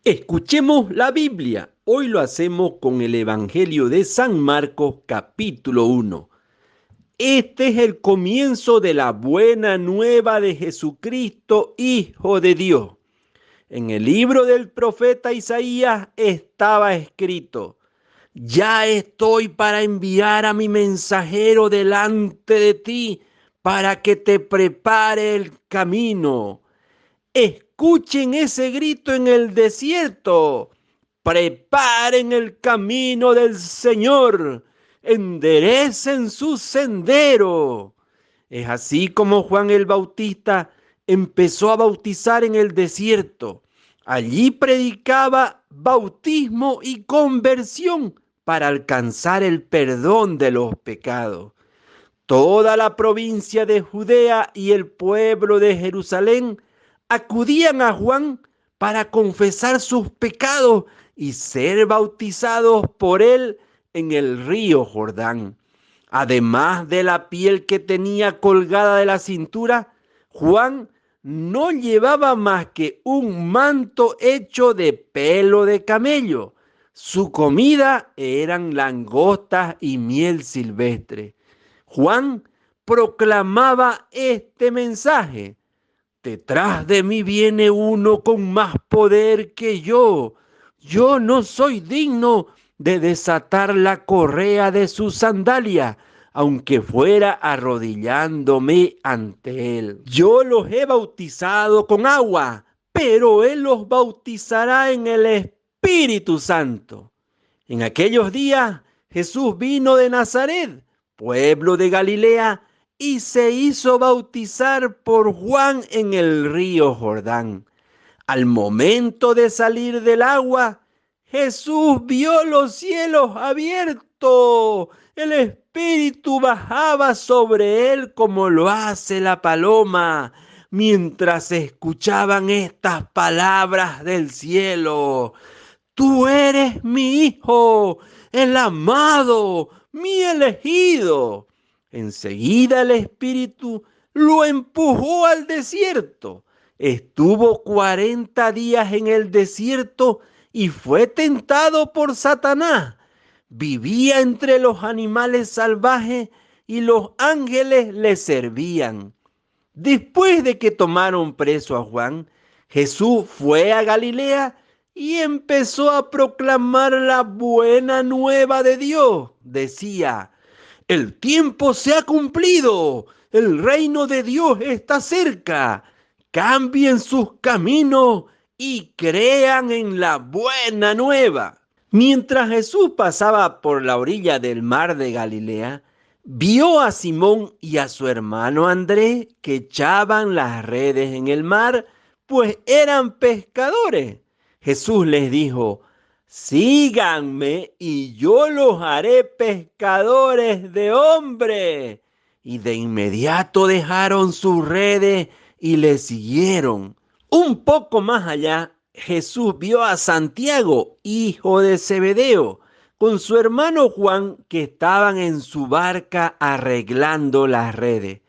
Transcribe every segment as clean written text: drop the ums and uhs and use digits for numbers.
Escuchemos la Biblia. Hoy lo hacemos con el Evangelio de San Marcos, capítulo 1. Este es el comienzo de la buena nueva de Jesucristo, Hijo de Dios. En el libro del profeta Isaías estaba escrito: ya estoy para enviar a mi mensajero delante de ti, para que te prepare el camino. Escuchen ese grito en el desierto. Preparen el camino del Señor. Enderecen su sendero. Es así como Juan el Bautista empezó a bautizar en el desierto. Allí predicaba bautismo y conversión para alcanzar el perdón de los pecados. Toda la provincia de Judea y el pueblo de Jerusalén acudían a Juan para confesar sus pecados y ser bautizados por él en el río Jordán. Además de la piel que tenía colgada de la cintura, Juan no llevaba más que un manto hecho de pelo de camello. Su comida eran langostas y miel silvestre. Juan proclamaba este mensaje: detrás de mí viene uno con más poder que yo. Yo no soy digno de desatar la correa de su sandalia, aunque fuera arrodillándome ante él. Yo los he bautizado con agua, pero él los bautizará en el Espíritu Santo. En aquellos días Jesús vino de Nazaret, pueblo de Galilea, y se hizo bautizar por Juan en el río Jordán. Al momento de salir del agua, Jesús vio los cielos abiertos. El Espíritu bajaba sobre él como lo hace la paloma, mientras escuchaban estas palabras del cielo: tú eres mi hijo, el amado, mi elegido. Enseguida el Espíritu lo empujó al desierto. Estuvo 40 días en el desierto y fue tentado por Satanás. Vivía entre los animales salvajes y los ángeles le servían. Después de que tomaron preso a Juan, Jesús fue a Galilea y empezó a proclamar la buena nueva de Dios. Decía: el tiempo se ha cumplido, el reino de Dios está cerca. Cambien sus caminos y crean en la buena nueva. Mientras Jesús pasaba por la orilla del mar de Galilea, vio a Simón y a su hermano Andrés que echaban las redes en el mar, pues eran pescadores. Jesús les dijo: síganme y yo los haré pescadores de hombres. Y de inmediato dejaron sus redes y le siguieron. Un poco más allá, Jesús vio a Santiago, hijo de Zebedeo, con su hermano Juan, que estaban en su barca arreglando las redes.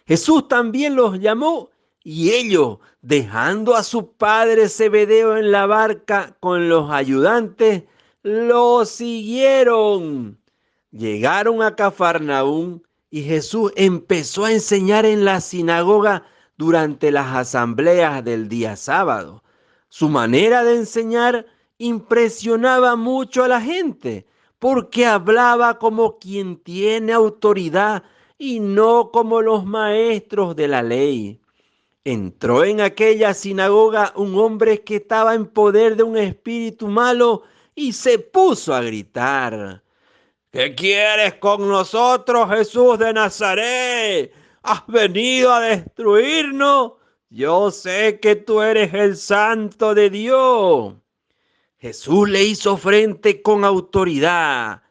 Jesús también los llamó y ellos, dejando a su padre Zebedeo en la barca con los ayudantes, lo siguieron. Llegaron a Cafarnaúm y Jesús empezó a enseñar en la sinagoga durante las asambleas del día sábado. Su manera de enseñar impresionaba mucho a la gente, porque hablaba como quien tiene autoridad y no como los maestros de la ley. Entró en aquella sinagoga un hombre que estaba en poder de un espíritu malo y se puso a gritar: ¿qué quieres con nosotros, Jesús de Nazaret? ¿Has venido a destruirnos? Yo sé que tú eres el Santo de Dios. Jesús le hizo frente con autoridad: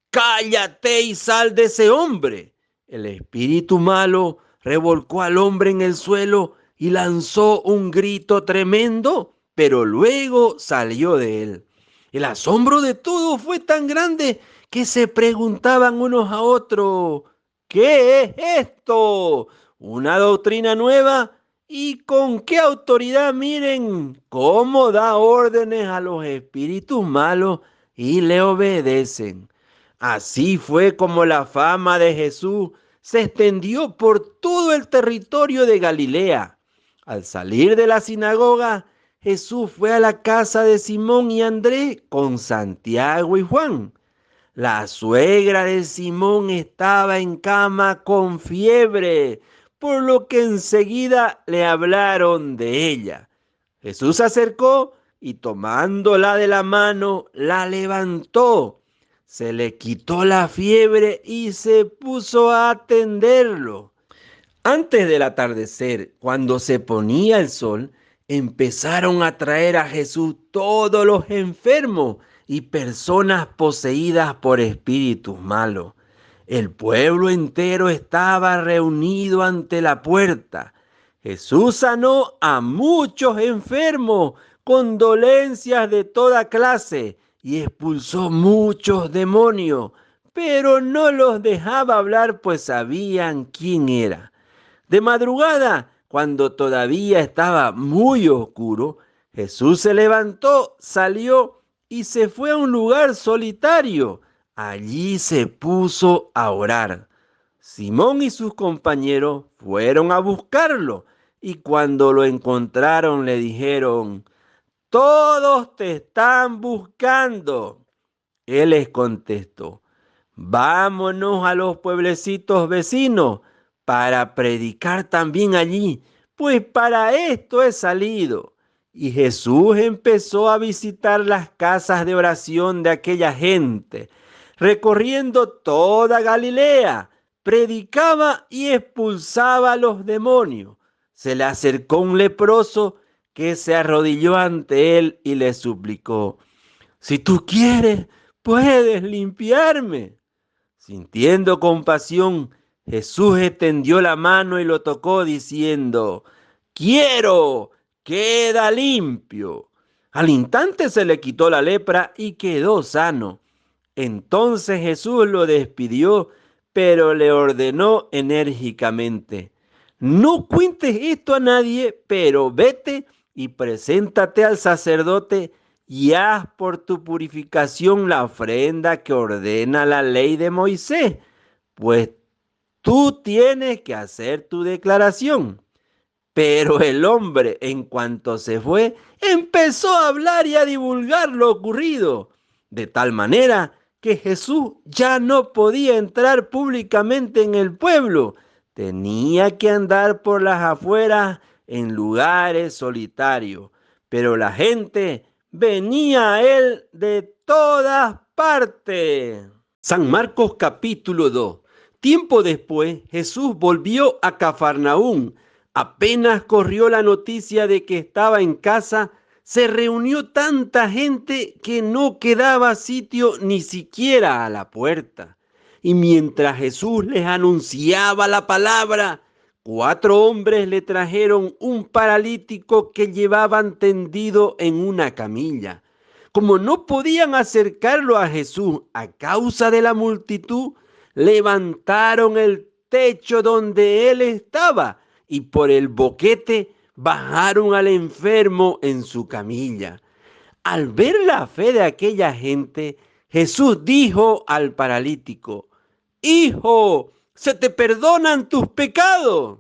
cállate y sal de ese hombre. El espíritu malo revolcó al hombre en el suelo y lanzó un grito tremendo, pero luego salió de él. El asombro de todos fue tan grande que se preguntaban unos a otros: ¿qué es esto? ¿Una doctrina nueva? ¿Y con qué autoridad? Miren cómo da órdenes a los espíritus malos y le obedecen. Así fue como la fama de Jesús se extendió por todo el territorio de Galilea. Al salir de la sinagoga, Jesús fue a la casa de Simón y Andrés con Santiago y Juan. La suegra de Simón estaba en cama con fiebre, por lo que enseguida le hablaron de ella. Jesús se acercó y tomándola de la mano, la levantó. Se le quitó la fiebre y se puso a atenderlo. Antes del atardecer, cuando se ponía el sol, empezaron a traer a Jesús todos los enfermos y personas poseídas por espíritus malos. El pueblo entero estaba reunido ante la puerta. Jesús sanó a muchos enfermos con dolencias de toda clase y expulsó muchos demonios, pero no los dejaba hablar, pues sabían quién era. De madrugada, cuando todavía estaba muy oscuro, Jesús se levantó, salió y se fue a un lugar solitario. Allí se puso a orar. Simón y sus compañeros fueron a buscarlo y cuando lo encontraron le dijeron: todos te están buscando. Él les contestó: vámonos a los pueblecitos vecinos para predicar también allí, pues para esto he salido. Y Jesús empezó a visitar las casas de oración de aquella gente, recorriendo toda Galilea, predicaba y expulsaba a los demonios. Se le acercó un leproso que se arrodilló ante él y le suplicó: si tú quieres, puedes limpiarme. Sintiendo compasión, Jesús extendió la mano y lo tocó diciendo: quiero, queda limpio. Al instante se le quitó la lepra y quedó sano. Entonces Jesús lo despidió, pero le ordenó enérgicamente: no cuentes esto a nadie, pero vete y preséntate al sacerdote y haz por tu purificación la ofrenda que ordena la ley de Moisés, pues tú tienes que hacer tu declaración. Pero el hombre, en cuanto se fue, empezó a hablar y a divulgar lo ocurrido, de tal manera que Jesús ya no podía entrar públicamente en el pueblo. Tenía que andar por las afueras en lugares solitarios, pero la gente venía a él de todas partes. San Marcos capítulo 2. Tiempo después, Jesús volvió a Cafarnaúm. Apenas corrió la noticia de que estaba en casa, se reunió tanta gente que no quedaba sitio ni siquiera a la puerta. Y mientras Jesús les anunciaba la palabra, 4 hombres le trajeron un paralítico que llevaban tendido en una camilla. Como no podían acercarlo a Jesús a causa de la multitud, levantaron el techo donde él estaba y por el boquete bajaron al enfermo en su camilla. Al ver la fe de aquella gente, Jesús dijo al paralítico: hijo, se te perdonan tus pecados.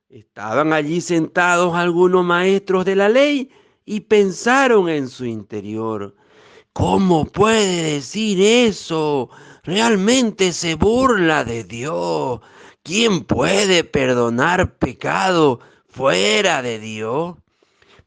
Estaban allí sentados algunos maestros de la ley y pensaron en su interior: ¿cómo puede decir eso? Realmente se burla de Dios. ¿Quién puede perdonar pecado fuera de Dios?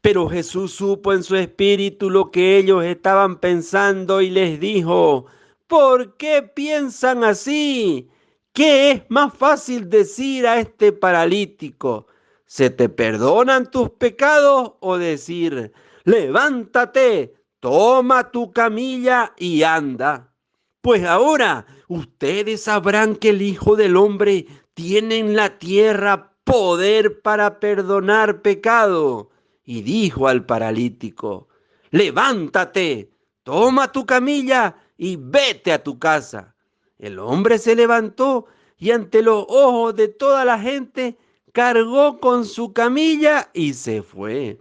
Pero Jesús supo en su espíritu lo que ellos estaban pensando y les dijo: ¿por qué piensan así? ¿Qué es más fácil decir a este paralítico: ¿se te perdonan tus pecados? O decir: levántate, toma tu camilla y anda. Pues ahora ustedes sabrán que el Hijo del Hombre tiene en la tierra poder para perdonar pecado. Y dijo al paralítico: levántate, toma tu camilla y vete a tu casa. El hombre se levantó y ante los ojos de toda la gente cargó con su camilla y se fue.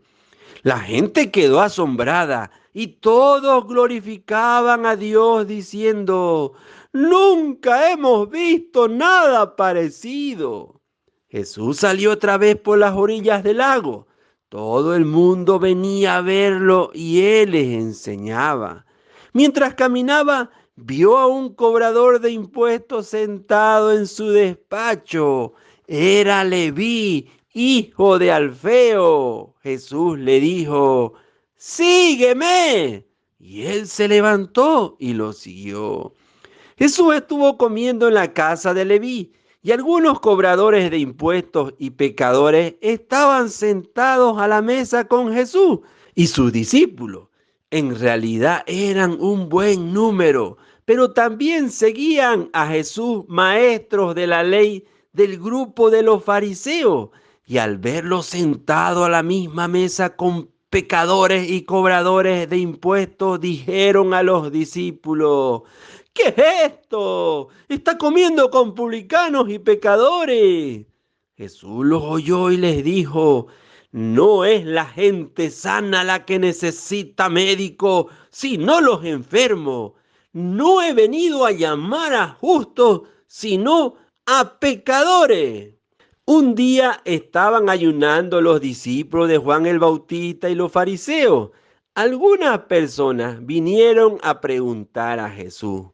La gente quedó asombrada y todos glorificaban a Dios diciendo: nunca hemos visto nada parecido. Jesús salió otra vez por las orillas del lago. Todo el mundo venía a verlo y él les enseñaba. Mientras caminaba, vio a un cobrador de impuestos sentado en su despacho. Era Leví, hijo de Alfeo. Jesús le dijo: sígueme. Y él se levantó y lo siguió. Jesús estuvo comiendo en la casa de Leví, y algunos cobradores de impuestos y pecadores estaban sentados a la mesa con Jesús y sus discípulos. En realidad eran un buen número, pero también seguían a Jesús maestros de la ley del grupo de los fariseos, y al verlo sentado a la misma mesa con pecadores y cobradores de impuestos, dijeron a los discípulos: ¿qué es esto? Está comiendo con publicanos y pecadores. Jesús los oyó y les dijo: no es la gente sana la que necesita médico, sino los enfermos. No he venido a llamar a justos, sino a pecadores. Un día estaban ayunando los discípulos de Juan el Bautista y los fariseos. Algunas personas vinieron a preguntar a Jesús: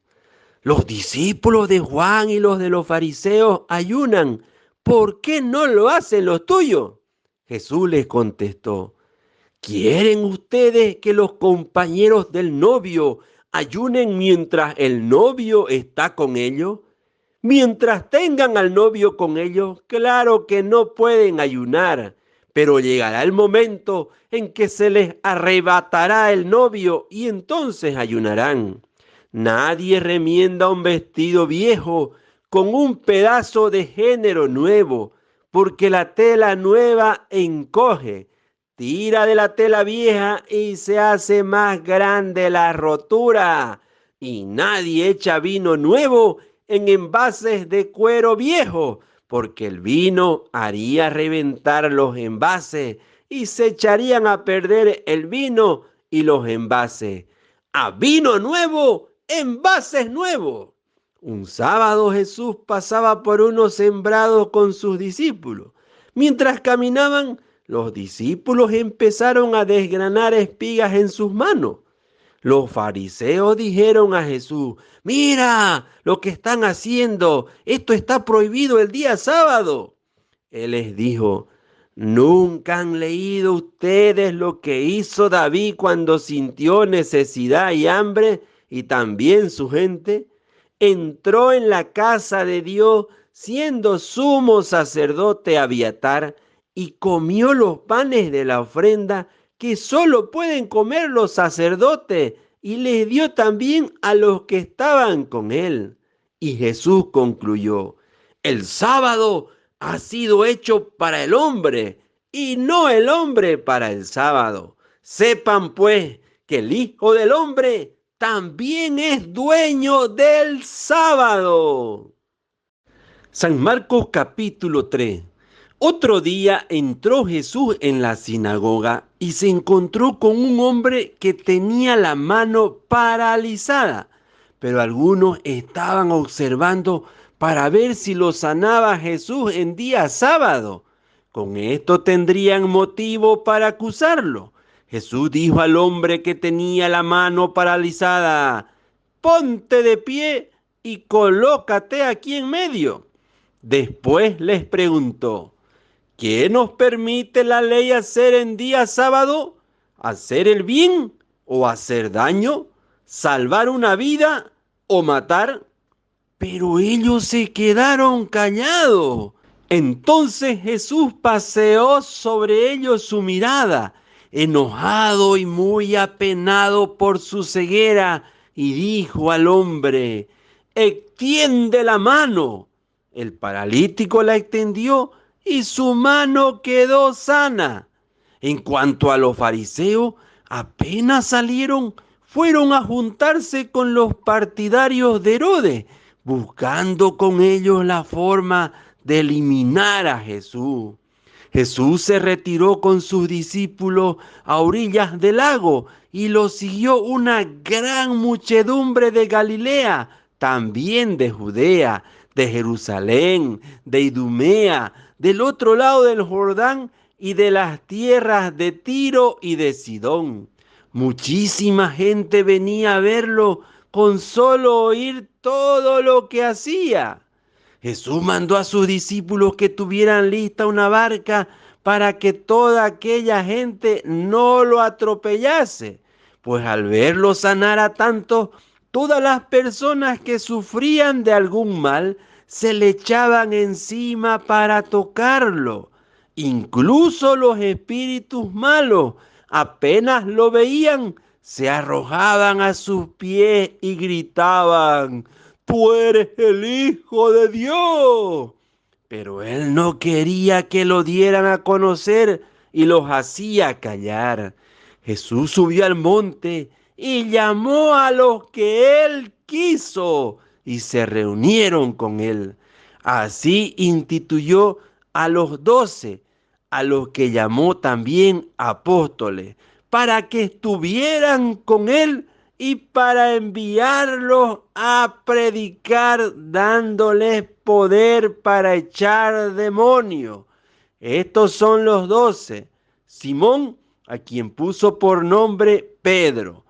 los discípulos de Juan y los de los fariseos ayunan, ¿por qué no lo hacen los tuyos? Jesús les contestó: ¿quieren ustedes que los compañeros del novio ayunen mientras el novio está con ellos? Mientras tengan al novio con ellos, claro que no pueden ayunar, pero llegará el momento en que se les arrebatará el novio y entonces ayunarán. Nadie remienda un vestido viejo con un pedazo de género nuevo, porque la tela nueva encoge. Tira de la tela vieja y se hace más grande la rotura. Y nadie echa vino nuevo en envases de cuero viejo, porque el vino haría reventar los envases y se echarían a perder el vino y los envases. A vino nuevo, envases nuevos. Un sábado Jesús pasaba por unos sembrados con sus discípulos. Mientras caminaban, los discípulos empezaron a desgranar espigas en sus manos. Los fariseos dijeron a Jesús: mira lo que están haciendo, esto está prohibido el día sábado. Él les dijo: ¿nunca han leído ustedes lo que hizo David cuando sintió necesidad y hambre, y también su gente? Entró en la casa de Dios siendo sumo sacerdote Abiatar y comió los panes de la ofrenda que solo pueden comer los sacerdotes, y les dio también a los que estaban con él. Y Jesús concluyó: el sábado ha sido hecho para el hombre y no el hombre para el sábado. Sepan pues que el Hijo del Hombre también es dueño del sábado. San Marcos capítulo 3. Otro día entró Jesús en la sinagoga y se encontró con un hombre que tenía la mano paralizada, pero algunos estaban observando para ver si lo sanaba Jesús en día sábado. Con esto tendrían motivo para acusarlo. Jesús dijo al hombre que tenía la mano paralizada: ponte de pie y colócate aquí en medio. Después les preguntó: ¿qué nos permite la ley hacer en día sábado? ¿Hacer el bien o hacer daño? ¿Salvar una vida o matar? Pero ellos se quedaron callados. Entonces Jesús paseó sobre ellos su mirada, enojado y muy apenado por su ceguera, y dijo al hombre: extiende la mano. El paralítico la extendió y su mano quedó sana. En cuanto a los fariseos, apenas salieron, fueron a juntarse con los partidarios de Herodes, buscando con ellos la forma de eliminar a Jesús. Jesús se retiró con sus discípulos a orillas del lago y lo siguió una gran muchedumbre de Galilea, también de Judea, de Jerusalén, de Idumea, del otro lado del Jordán y de las tierras de Tiro y de Sidón. Muchísima gente venía a verlo con solo oír todo lo que hacía. Jesús mandó a sus discípulos que tuvieran lista una barca para que toda aquella gente no lo atropellase, pues al verlo sanar a tantos, todas las personas que sufrían de algún mal se le echaban encima para tocarlo. Incluso los espíritus malos, apenas lo veían, se arrojaban a sus pies y gritaban: «Tú eres el Hijo de Dios». Pero él no quería que lo dieran a conocer y los hacía callar. Jesús subió al monte y llamó a los que él quiso y se reunieron con él. Así instituyó a los 12, a los que llamó también apóstoles, para que estuvieran con él y para enviarlos a predicar, dándoles poder para echar demonios. Estos son los 12: Simón, a quien puso por nombre Pedro;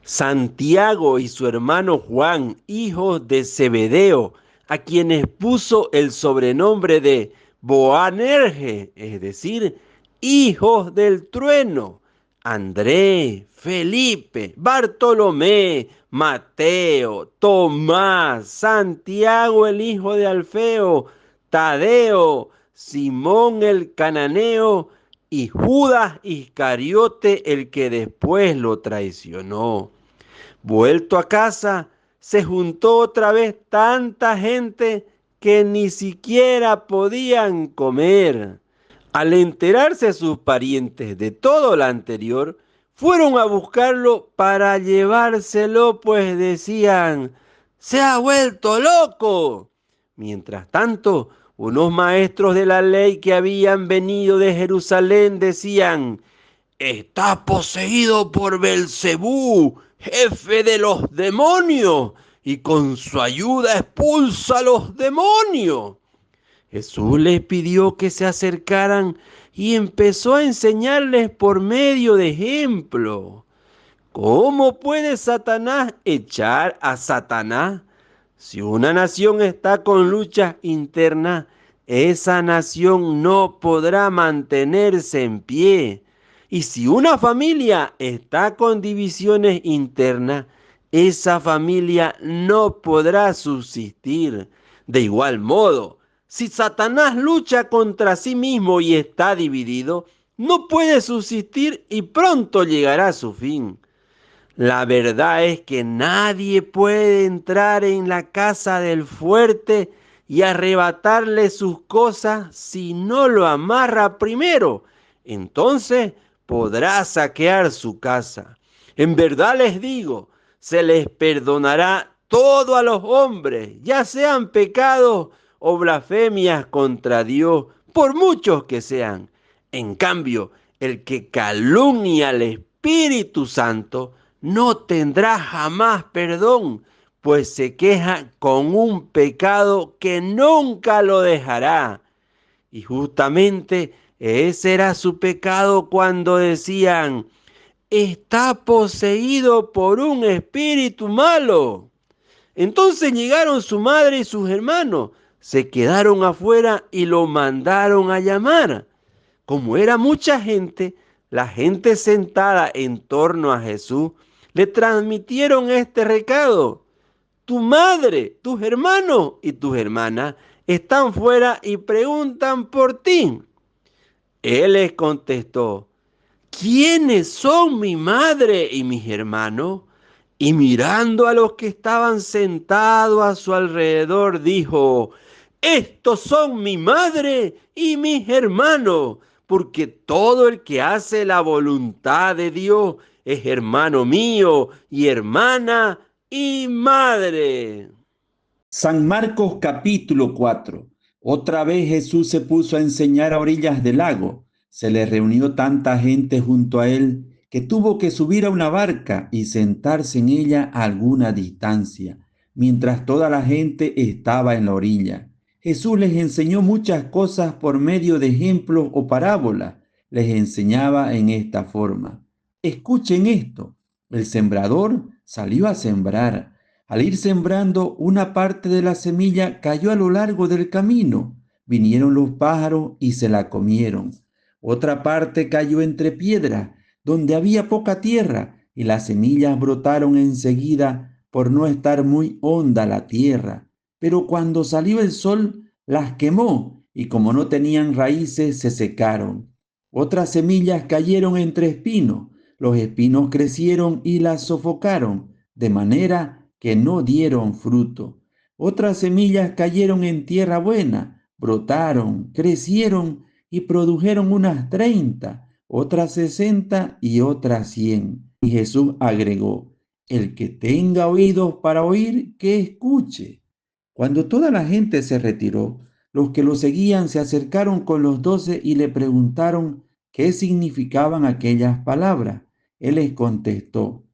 Santiago y su hermano Juan, hijos de Zebedeo, a quienes puso el sobrenombre de Boanerges, es decir, hijos del trueno; Andrés, Felipe, Bartolomé, Mateo, Tomás, Santiago el hijo de Alfeo, Tadeo, Simón el cananeo y Judas Iscariote, el que después lo traicionó. Vuelto a casa, se juntó otra vez tanta gente que ni siquiera podían comer. Al enterarse sus parientes de todo lo anterior, fueron a buscarlo para llevárselo, pues decían: «¡Se ha vuelto loco!». Mientras tanto, unos maestros de la ley que habían venido de Jerusalén decían: «Está poseído por Belcebú, jefe de los demonios, y con su ayuda expulsa a los demonios». Jesús les pidió que se acercaran y empezó a enseñarles por medio de ejemplo. ¿Cómo puede Satanás echar a Satanás? Si una nación está con luchas internas, esa nación no podrá mantenerse en pie. Y si una familia está con divisiones internas, esa familia no podrá subsistir. De igual modo, si Satanás lucha contra sí mismo y está dividido, no puede subsistir y pronto llegará a su fin. La verdad es que nadie puede entrar en la casa del fuerte y arrebatarle sus cosas si no lo amarra primero. Entonces podrá saquear su casa. En verdad les digo, se les perdonará todo a los hombres, ya sean pecados o blasfemias contra Dios, por muchos que sean. En cambio, el que calumnia al Espíritu Santo no tendrá jamás perdón, pues se queja con un pecado que nunca lo dejará. Y justamente ese era su pecado cuando decían: «Está poseído por un espíritu malo». Entonces llegaron su madre y sus hermanos, se quedaron afuera y lo mandaron a llamar. Como era mucha gente, la gente sentada en torno a Jesús le transmitieron este recado: «Tu madre, tus hermanos y tus hermanas están fuera y preguntan por ti». Él les contestó: «¿Quiénes son mi madre y mis hermanos?». Y mirando a los que estaban sentados a su alrededor, dijo: «Estos son mi madre y mis hermanos, porque todo el que hace la voluntad de Dios es hermano mío y hermana y madre». San Marcos capítulo 4. Otra vez Jesús se puso a enseñar a orillas del lago. Se le reunió tanta gente junto a él que tuvo que subir a una barca y sentarse en ella a alguna distancia, mientras toda la gente estaba en la orilla. Jesús les enseñó muchas cosas por medio de ejemplos o parábolas. Les enseñaba en esta forma. Escuchen esto. El sembrador salió a sembrar. Al ir sembrando, una parte de la semilla cayó a lo largo del camino. Vinieron los pájaros y se la comieron. Otra parte cayó entre piedras, donde había poca tierra, y las semillas brotaron enseguida por no estar muy honda la tierra. Pero cuando salió el sol, las quemó, y como no tenían raíces, se secaron. Otras semillas cayeron entre espinos. Los espinos crecieron y las sofocaron, de manera que no dieron fruto. Otras semillas cayeron en tierra buena, brotaron, crecieron y produjeron unas 30, otras 60 y otras 100. Y Jesús agregó, el que tenga oídos para oír, que escuche. Cuando toda la gente se retiró, los que lo seguían se acercaron con los 12 y le preguntaron qué significaban aquellas palabras. Él les contestó,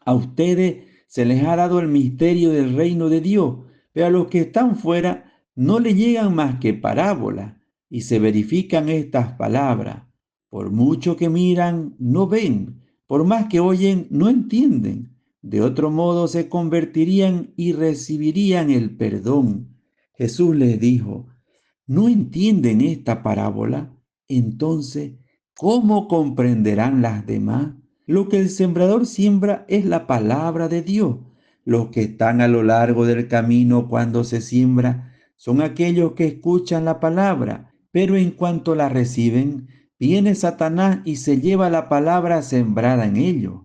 a ustedes se les ha dado el misterio del reino de Dios, pero a los que están fuera no le llegan más que parábolas y se verifican estas palabras. Por mucho que miran, no ven, por más que oyen, no entienden. De otro modo se convertirían y recibirían el perdón. Jesús les dijo, ¿no entienden esta parábola? Entonces, ¿cómo comprenderán las demás? Lo que el sembrador siembra es la palabra de Dios. Los que están a lo largo del camino cuando se siembra son aquellos que escuchan la palabra, pero en cuanto la reciben, viene Satanás y se lleva la palabra sembrada en ellos.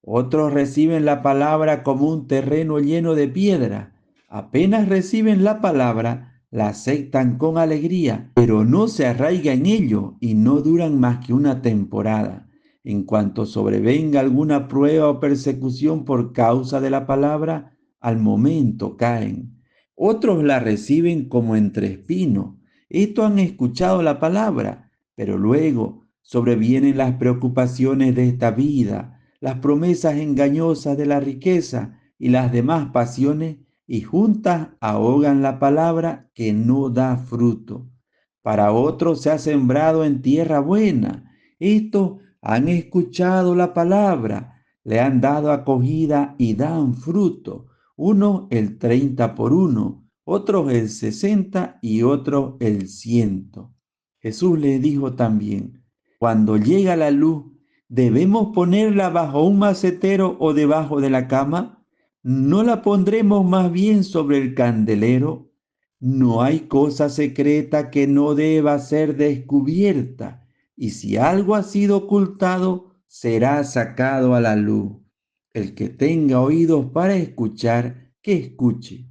Otros reciben la palabra como un terreno lleno de piedra. Apenas reciben la palabra, la aceptan con alegría, pero no se arraiga en ello y no duran más que una temporada. En cuanto sobrevenga alguna prueba o persecución por causa de la palabra, al momento caen. Otros la reciben como entre espinos. Estos han escuchado la palabra, pero luego sobrevienen las preocupaciones de esta vida, las promesas engañosas de la riqueza y las demás pasiones, y juntas ahogan la palabra que no da fruto. Para otros se ha sembrado en tierra buena. Estos han escuchado la palabra, le han dado acogida y dan fruto. Uno el 30 por uno, otros el 60 y otros el 100. Jesús les dijo también, cuando llega la luz, ¿debemos ponerla bajo un macetero o debajo de la cama? ¿No la pondremos más bien sobre el candelero? No hay cosa secreta que no deba ser descubierta, y si algo ha sido ocultado, será sacado a la luz. El que tenga oídos para escuchar, que escuche.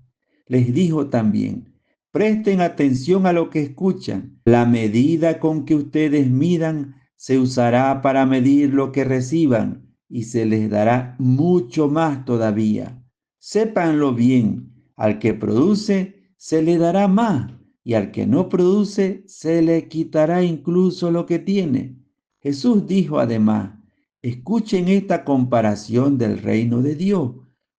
Les dijo también, presten atención a lo que escuchan. La medida con que ustedes midan se usará para medir lo que reciban, y se les dará mucho más todavía. Sépanlo bien, al que produce se le dará más, y al que no produce se le quitará incluso lo que tiene. Jesús dijo además, escuchen esta comparación del reino de Dios.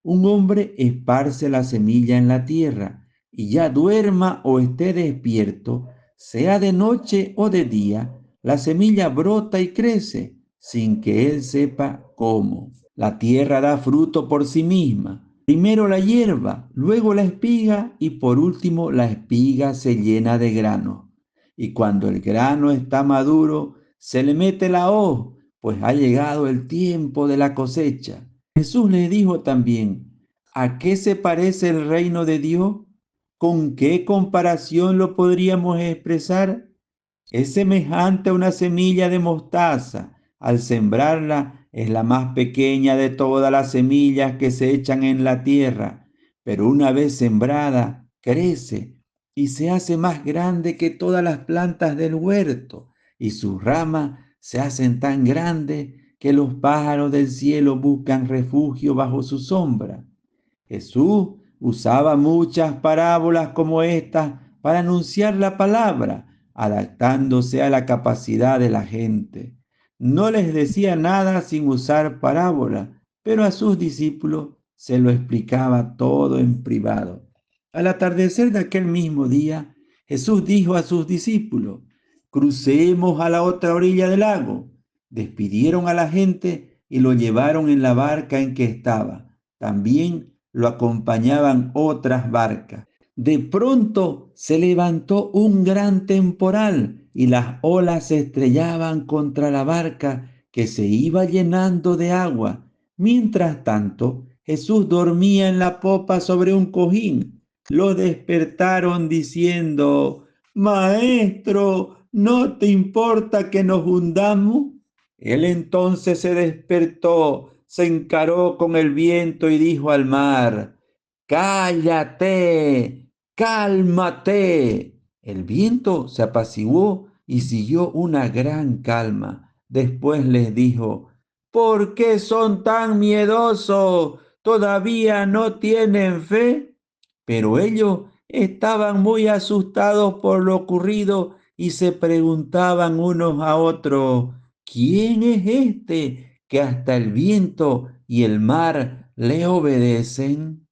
Un hombre esparce la semilla en la tierra, y ya duerma o esté despierto, sea de noche o de día, la semilla brota y crece, sin que él sepa cómo. La tierra da fruto por sí misma. Primero la hierba, luego la espiga y por último la espiga se llena de grano. Y cuando el grano está maduro, se le mete la hoz, pues ha llegado el tiempo de la cosecha. Jesús le dijo también, ¿a qué se parece el reino de Dios? ¿Con qué comparación lo podríamos expresar? Es semejante a una semilla de mostaza. Al sembrarla es la más pequeña de todas las semillas que se echan en la tierra, pero una vez sembrada, crece y se hace más grande que todas las plantas del huerto, y sus ramas se hacen tan grandes que los pájaros del cielo buscan refugio bajo su sombra. Jesús usaba muchas parábolas como estas para anunciar la palabra, adaptándose a la capacidad de la gente. No les decía nada sin usar parábola, pero a sus discípulos se lo explicaba todo en privado. Al atardecer de aquel mismo día, Jesús dijo a sus discípulos: crucemos a la otra orilla del lago. Despidieron a la gente y lo llevaron en la barca en que estaba. También lo acompañaban otras barcas. De pronto se levantó un gran temporal y las olas se estrellaban contra la barca que se iba llenando de agua. Mientras tanto, Jesús dormía en la popa sobre un cojín. Lo despertaron diciendo: Maestro, ¿no te importa que nos hundamos? Él entonces se despertó, se encaró con el viento y dijo al mar: cállate, cálmate. El viento se apaciguó y siguió una gran calma. Después les dijo: ¿por qué son tan miedosos? ¿Todavía no tienen fe? Pero ellos estaban muy asustados por lo ocurrido y se preguntaban unos a otros: ¿quién es este que hasta el viento y el mar le obedecen?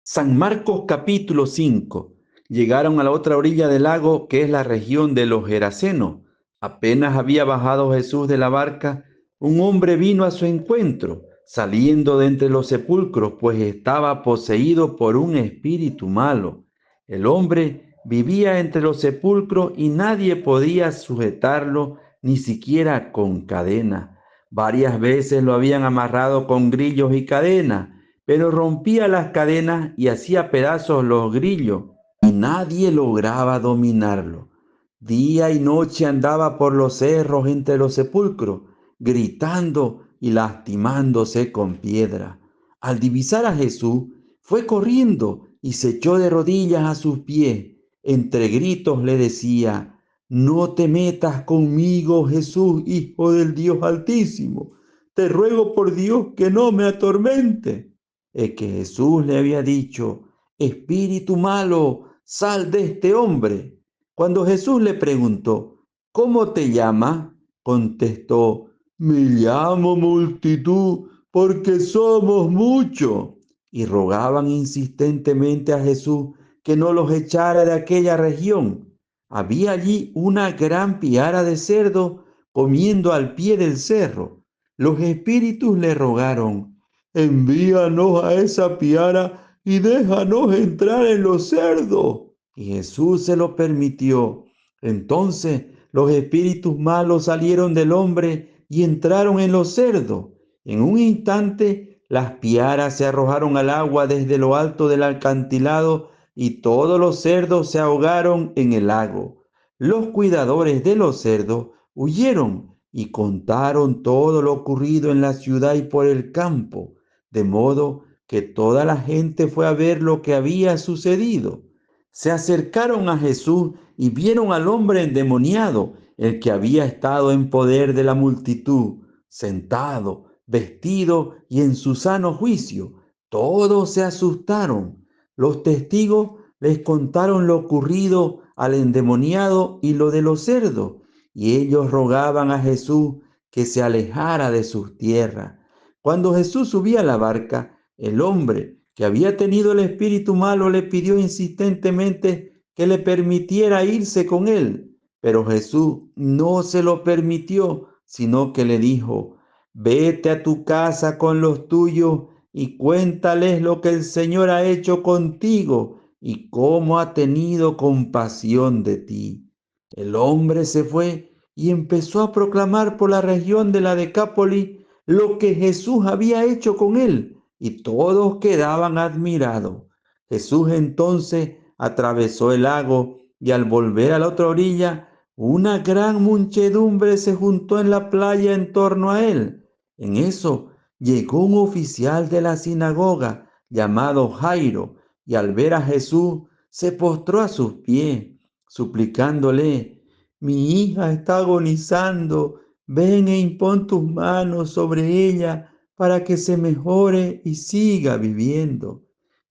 San Marcos capítulo 5. Llegaron a la otra orilla del lago, que es la región de los Gerasenos. Apenas había bajado Jesús de la barca, un hombre vino a su encuentro, saliendo de entre los sepulcros, pues estaba poseído por un espíritu malo. El hombre vivía entre los sepulcros y nadie podía sujetarlo, ni siquiera con cadena. Varias veces lo habían amarrado con grillos y cadenas, pero rompía las cadenas y hacía pedazos los grillos, y nadie lograba dominarlo. Día y noche andaba por los cerros entre los sepulcros, gritando y lastimándose con piedra. Al divisar a Jesús, fue corriendo y se echó de rodillas a sus pies. Entre gritos le decía: no te metas conmigo, Jesús, Hijo del Dios Altísimo. Te ruego por Dios que no me atormente. Es que Jesús le había dicho: espíritu malo, sal de este hombre. Cuando Jesús le preguntó: ¿cómo te llamas?, contestó: me llamo multitud, porque somos muchos. Y rogaban insistentemente a Jesús que no los echara de aquella región. Había allí una gran piara de cerdos comiendo al pie del cerro. Los espíritus le rogaron: envíanos a esa piara y déjanos entrar en los cerdos. Y Jesús se lo permitió. Entonces los espíritus malos salieron del hombre y entraron en los cerdos. En un instante las piaras se arrojaron al agua desde lo alto del acantilado y todos los cerdos se ahogaron en el lago. Los cuidadores de los cerdos huyeron y contaron todo lo ocurrido en la ciudad y por el campo, de modo que toda la gente fue a ver lo que había sucedido. Se acercaron a Jesús y vieron al hombre endemoniado, el que había estado en poder de la multitud, sentado, vestido y en su sano juicio. Todos se asustaron. Los testigos les contaron lo ocurrido al endemoniado y lo de los cerdos, y ellos rogaban a Jesús que se alejara de sus tierras. Cuando Jesús subía a la barca, el hombre que había tenido el espíritu malo le pidió insistentemente que le permitiera irse con él, pero Jesús no se lo permitió, sino que le dijo: vete a tu casa con los tuyos y cuéntales lo que el Señor ha hecho contigo y cómo ha tenido compasión de ti. El hombre se fue y empezó a proclamar por la región de la Decápolis lo que Jesús había hecho con él, y todos quedaban admirados. Jesús entonces atravesó el lago y al volver a la otra orilla, una gran muchedumbre se juntó en la playa en torno a él. En eso llegó un oficial de la sinagoga llamado Jairo, y al ver a Jesús se postró a sus pies, suplicándole: mi hija está agonizando, ven e impón tus manos sobre ella para que se mejore y siga viviendo.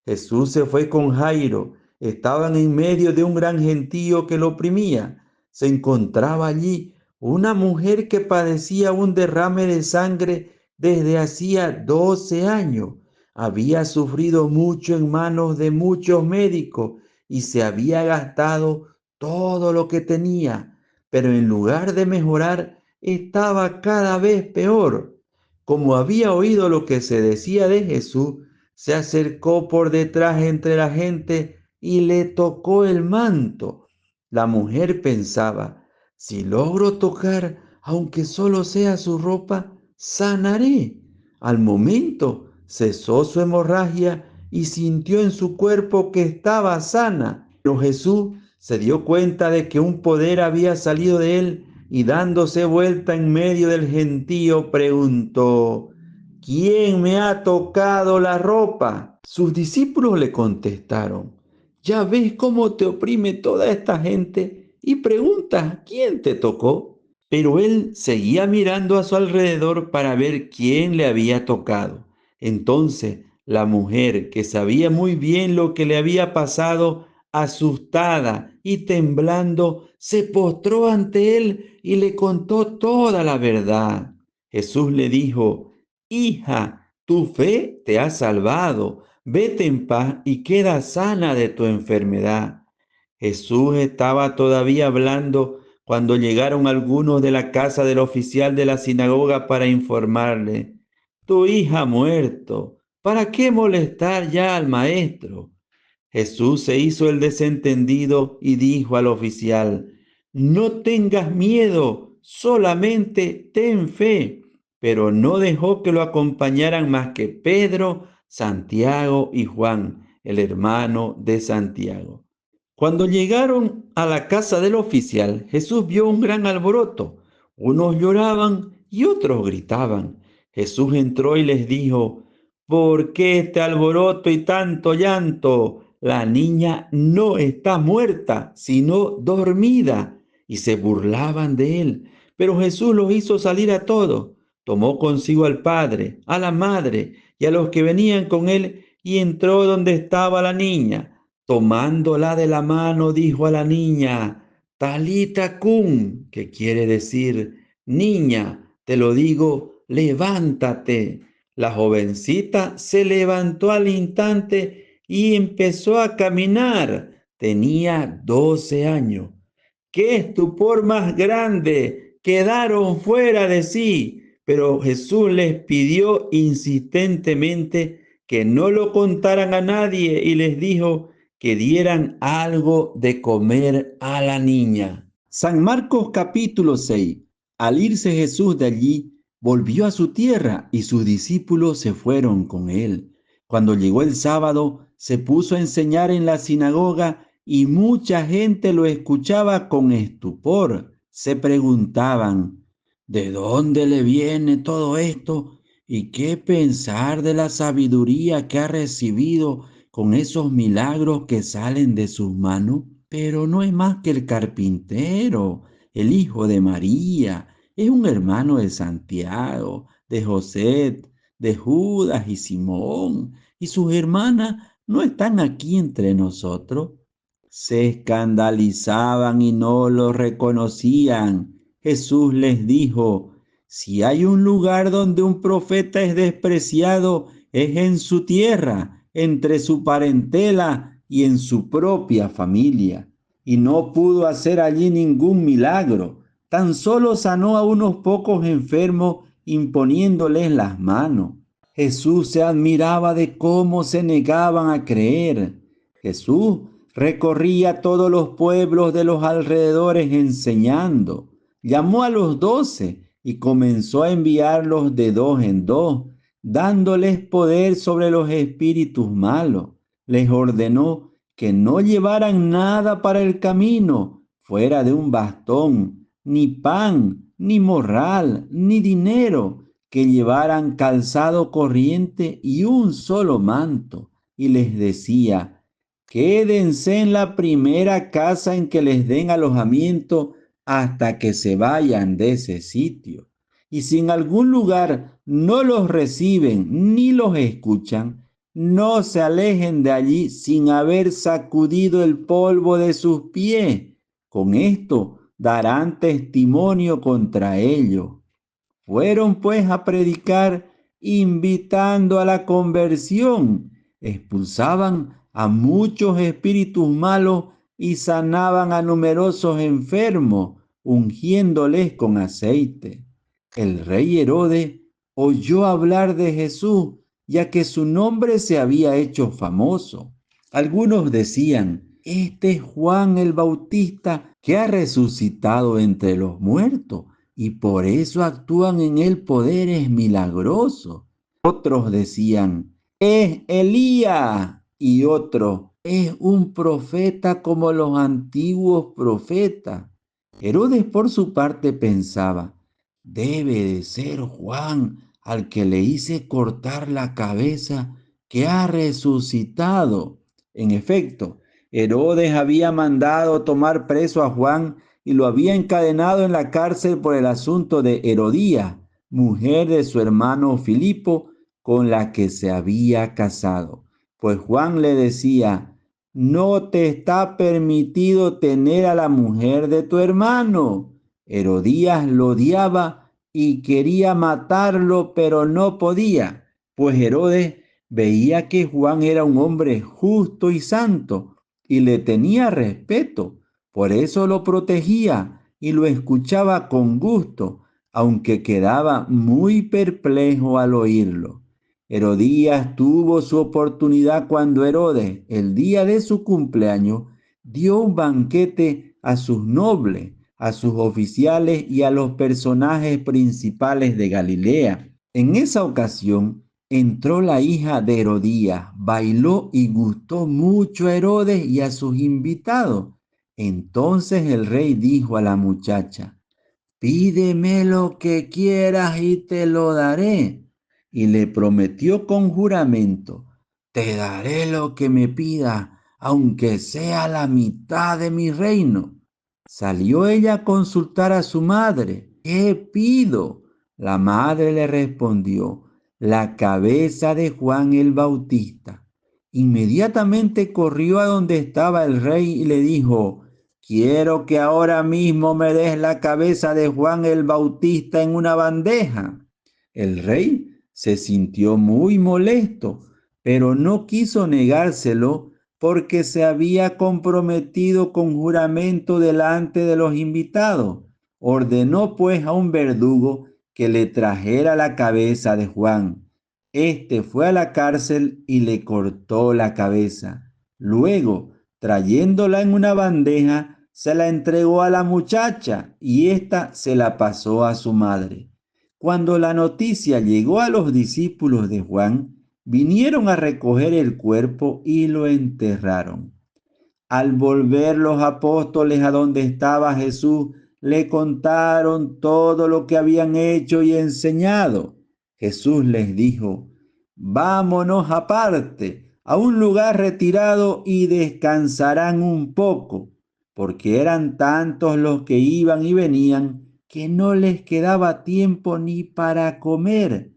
Jesús se fue con Jairo estaban en medio de un gran gentío que lo oprimía. Se encontraba allí una mujer que padecía un derrame de sangre desde hacía 12 años. Había sufrido mucho en manos de muchos médicos y se había gastado todo lo que tenía, pero en lugar de mejorar, estaba cada vez peor. Como había oído lo que se decía de Jesús, se acercó por detrás entre la gente y le tocó el manto. La mujer pensaba, si logro tocar, aunque solo sea su ropa, sanaré. Al momento cesó su hemorragia y sintió en su cuerpo que estaba sana. Pero Jesús se dio cuenta de que un poder había salido de él y dándose vuelta en medio del gentío preguntó, ¿quién me ha tocado la ropa? Sus discípulos le contestaron, ya ves cómo te oprime toda esta gente y preguntas, ¿quién te tocó? Pero él seguía mirando a su alrededor para ver quién le había tocado. Entonces la mujer, que sabía muy bien lo que le había pasado, asustada y temblando, se postró ante él y le contó toda la verdad. Jesús le dijo, hija, tu fe te ha salvado. Vete en paz y queda sana de tu enfermedad. Jesús estaba todavía hablando cuando llegaron algunos de la casa del oficial de la sinagoga para informarle, tu hija ha muerto, ¿para qué molestar ya al maestro? Jesús se hizo el desentendido y dijo al oficial, no tengas miedo, solamente ten fe. Pero no dejó que lo acompañaran más que Pedro, Santiago y Juan, el hermano de Santiago. Cuando llegaron a la casa del oficial, Jesús vio un gran alboroto. Unos lloraban y otros gritaban. Jesús entró y les dijo, ¿por qué este alboroto y tanto llanto? La niña no está muerta, sino dormida. Y se burlaban de él. Pero Jesús los hizo salir a todos. Tomó consigo al padre, a la madre y a los que venían con él y entró donde estaba la niña. Tomándola de la mano, dijo a la niña, Talita cum, que quiere decir, niña, te lo digo, levántate. La jovencita se levantó al instante y empezó a caminar. Tenía 12 años. ¡Qué estupor más grande! Quedaron fuera de sí. Pero Jesús les pidió insistentemente que no lo contaran a nadie y les dijo que dieran algo de comer a la niña. San Marcos capítulo 6. Al irse Jesús de allí, volvió a su tierra y sus discípulos se fueron con él. Cuando llegó el sábado, se puso a enseñar en la sinagoga y mucha gente lo escuchaba con estupor. Se preguntaban, ¿de dónde le viene todo esto? ¿Y qué pensar de la sabiduría que ha recibido con esos milagros que salen de sus manos? Pero no es más que el carpintero, el hijo de María, es un hermano de Santiago, de José, de Judas y Simón, y sus hermanas no están aquí entre nosotros. Se escandalizaban y no lo reconocían. Jesús les dijo, si hay un lugar donde un profeta es despreciado, es en su tierra, entre su parentela y en su propia familia. Y no pudo hacer allí ningún milagro. Tan solo sanó a unos pocos enfermos imponiéndoles las manos. Jesús se admiraba de cómo se negaban a creer. Jesús recorría todos los pueblos de los alrededores enseñando. Llamó a los 12 y comenzó a enviarlos de dos en dos, dándoles poder sobre los espíritus malos. Les ordenó que no llevaran nada para el camino, fuera de un bastón, ni pan, ni morral, ni dinero, que llevaran calzado corriente y un solo manto. Y les decía, quédense en la primera casa en que les den alojamiento hasta que se vayan de ese sitio. Y si en algún lugar no los reciben ni los escuchan, no se alejen de allí sin haber sacudido el polvo de sus pies. Con esto darán testimonio contra ellos. Fueron pues a predicar, invitando a la conversión. Expulsaban a muchos espíritus malos y sanaban a numerosos enfermos, ungiéndoles con aceite. El rey Herodes oyó hablar de Jesús, ya que su nombre se había hecho famoso. Algunos decían: este es Juan el Bautista, que ha resucitado entre los muertos, y por eso actúan en él poderes milagrosos. Otros decían: es Elías, y otros: es un profeta como los antiguos profetas. Herodes por su parte pensaba: debe de ser Juan, al que le hice cortar la cabeza, que ha resucitado. En efecto, Herodes había mandado tomar preso a Juan y lo había encadenado en la cárcel por el asunto de Herodías, mujer de su hermano Filipo, con la que se había casado. Pues Juan le decía: no te está permitido tener a la mujer de tu hermano. Herodías lo odiaba y quería matarlo, pero no podía, pues Herodes veía que Juan era un hombre justo y santo y le tenía respeto. Por eso lo protegía y lo escuchaba con gusto, aunque quedaba muy perplejo al oírlo. Herodías tuvo su oportunidad cuando Herodes, el día de su cumpleaños, dio un banquete a sus nobles, a sus oficiales y a los personajes principales de Galilea. En esa ocasión entró la hija de Herodías, bailó y gustó mucho a Herodes y a sus invitados. Entonces el rey dijo a la muchacha: pídeme lo que quieras y te lo daré. Y le prometió con juramento: te daré lo que me pidas, aunque sea la mitad de mi reino. Salió ella a consultar a su madre: ¿qué pido? La madre le respondió: la cabeza de Juan el Bautista. Inmediatamente corrió a donde estaba el rey y le dijo: quiero que ahora mismo me des la cabeza de Juan el Bautista en una bandeja. El rey se sintió muy molesto, pero no quiso negárselo porque se había comprometido con juramento delante de los invitados. Ordenó pues a un verdugo que le trajera la cabeza de Juan. Este fue a la cárcel y le cortó la cabeza. Luego, trayéndola en una bandeja, se la entregó a la muchacha y ésta se la pasó a su madre. Cuando la noticia llegó a los discípulos de Juan, vinieron a recoger el cuerpo y lo enterraron. Al volver los apóstoles a donde estaba Jesús, le contaron todo lo que habían hecho y enseñado. Jesús les dijo: vámonos aparte, a un lugar retirado, y descansarán un poco, porque eran tantos los que iban y venían que no les quedaba tiempo ni para comer.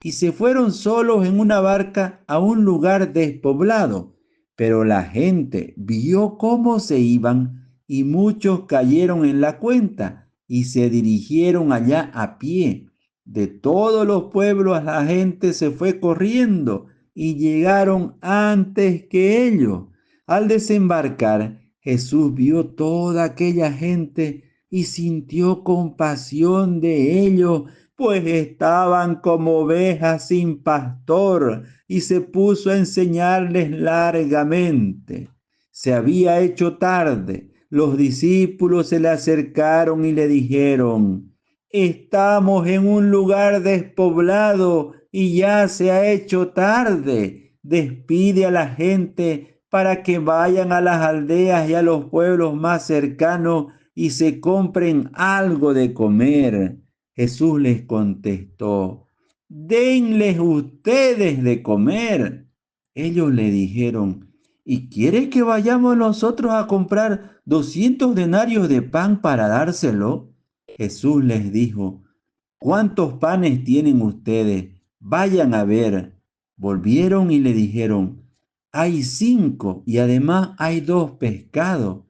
Y se fueron solos en una barca a un lugar despoblado. Pero la gente vio cómo se iban y muchos cayeron en la cuenta y se dirigieron allá a pie. De todos los pueblos la gente se fue corriendo y llegaron antes que ellos. Al desembarcar, Jesús vio toda aquella gente y sintió compasión de ellos, pues estaban como ovejas sin pastor, y se puso a enseñarles largamente. Se había hecho tarde. Los discípulos se le acercaron y le dijeron: estamos en un lugar despoblado y ya se ha hecho tarde. Despide a la gente para que vayan a las aldeas y a los pueblos más cercanos y se compren algo de comer. Jesús les contestó: denles ustedes de comer. Ellos le dijeron: ¿y quiere que vayamos nosotros a comprar 200 denarios de pan para dárselo? Jesús les dijo: ¿cuántos panes tienen ustedes? Vayan a ver. Volvieron y le dijeron: hay 5 y además hay 2 pescados.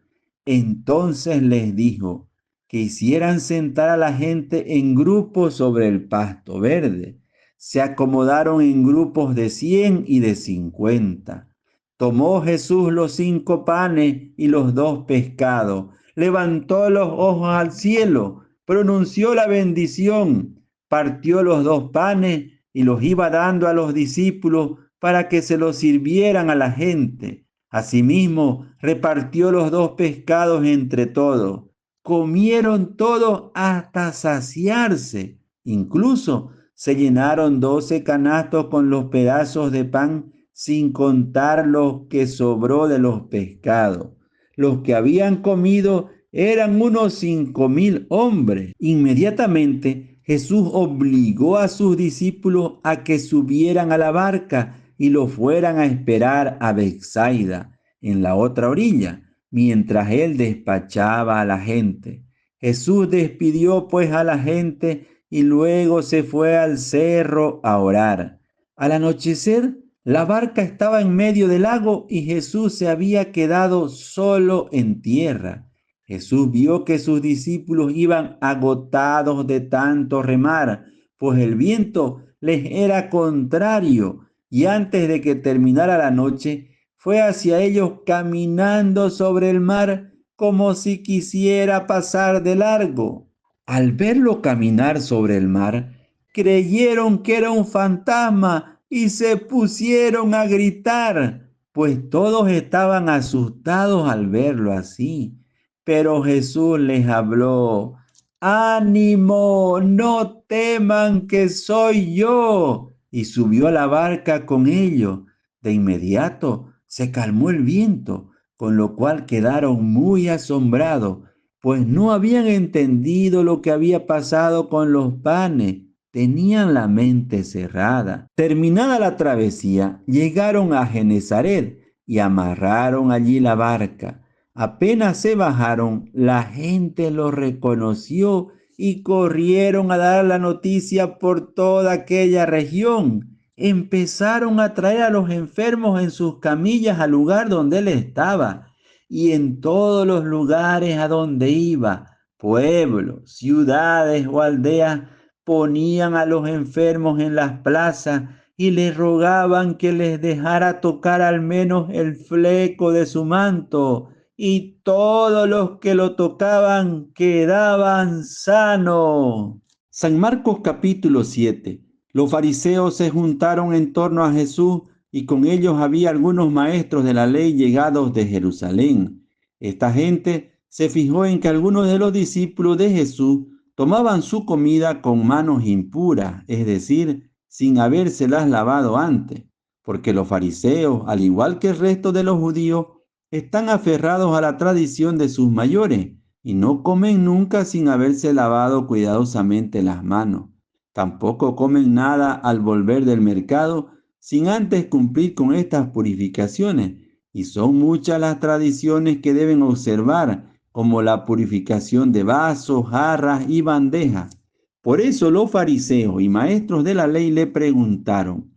Entonces les dijo que hicieran sentar a la gente en grupos sobre el pasto verde. Se acomodaron en grupos de 100 y de 50. Tomó Jesús los 5 panes y los 2 pescados, levantó los ojos al cielo, pronunció la bendición, partió los 2 panes y los iba dando a los discípulos para que se los sirvieran a la gente. Asimismo, repartió los 2 pescados entre todos. Comieron todos hasta saciarse. Incluso se llenaron 12 canastos con los pedazos de pan, sin contar lo que sobró de los pescados. Los que habían comido eran unos 5,000 hombres. Inmediatamente Jesús obligó a sus discípulos a que subieran a la barca y lo fueran a esperar a Betsaida, en la otra orilla, mientras él despachaba a la gente. Jesús despidió pues a la gente y luego se fue al cerro a orar. Al anochecer, la barca estaba en medio del lago y Jesús se había quedado solo en tierra. Jesús vio que sus discípulos iban agotados de tanto remar, pues el viento les era contrario, y antes de que terminara la noche, fue hacia ellos caminando sobre el mar como si quisiera pasar de largo. Al verlo caminar sobre el mar, creyeron que era un fantasma y se pusieron a gritar, pues todos estaban asustados al verlo así. Pero Jesús les habló: ánimo, no teman, que soy yo. Y subió a la barca con ellos. De inmediato se calmó el viento, con lo cual quedaron muy asombrados, pues no habían entendido lo que había pasado con los panes. Tenían la mente cerrada. Terminada la travesía, llegaron a Genesaret y amarraron allí la barca. Apenas se bajaron, la gente los reconoció y corrieron a dar la noticia por toda aquella región. Empezaron a traer a los enfermos en sus camillas al lugar donde él estaba, y en todos los lugares a donde iba, pueblos, ciudades o aldeas, ponían a los enfermos en las plazas y les rogaban que les dejara tocar al menos el fleco de su manto, y todos los que lo tocaban quedaban sanos. San Marcos capítulo 7. Los fariseos se juntaron en torno a Jesús y con ellos había algunos maestros de la ley llegados de Jerusalén. Esta gente se fijó en que algunos de los discípulos de Jesús tomaban su comida con manos impuras, es decir, sin habérselas lavado antes, porque los fariseos, al igual que el resto de los judíos, están aferrados a la tradición de sus mayores y no comen nunca sin haberse lavado cuidadosamente las manos. Tampoco comen nada al volver del mercado sin antes cumplir con estas purificaciones, y son muchas las tradiciones que deben observar, como la purificación de vasos, jarras y bandejas. Por eso los fariseos y maestros de la ley le preguntaron: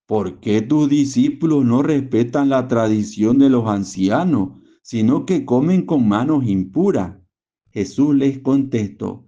¿por qué tus discípulos no respetan la tradición de los ancianos, sino que comen con manos impuras? Jesús les contestó: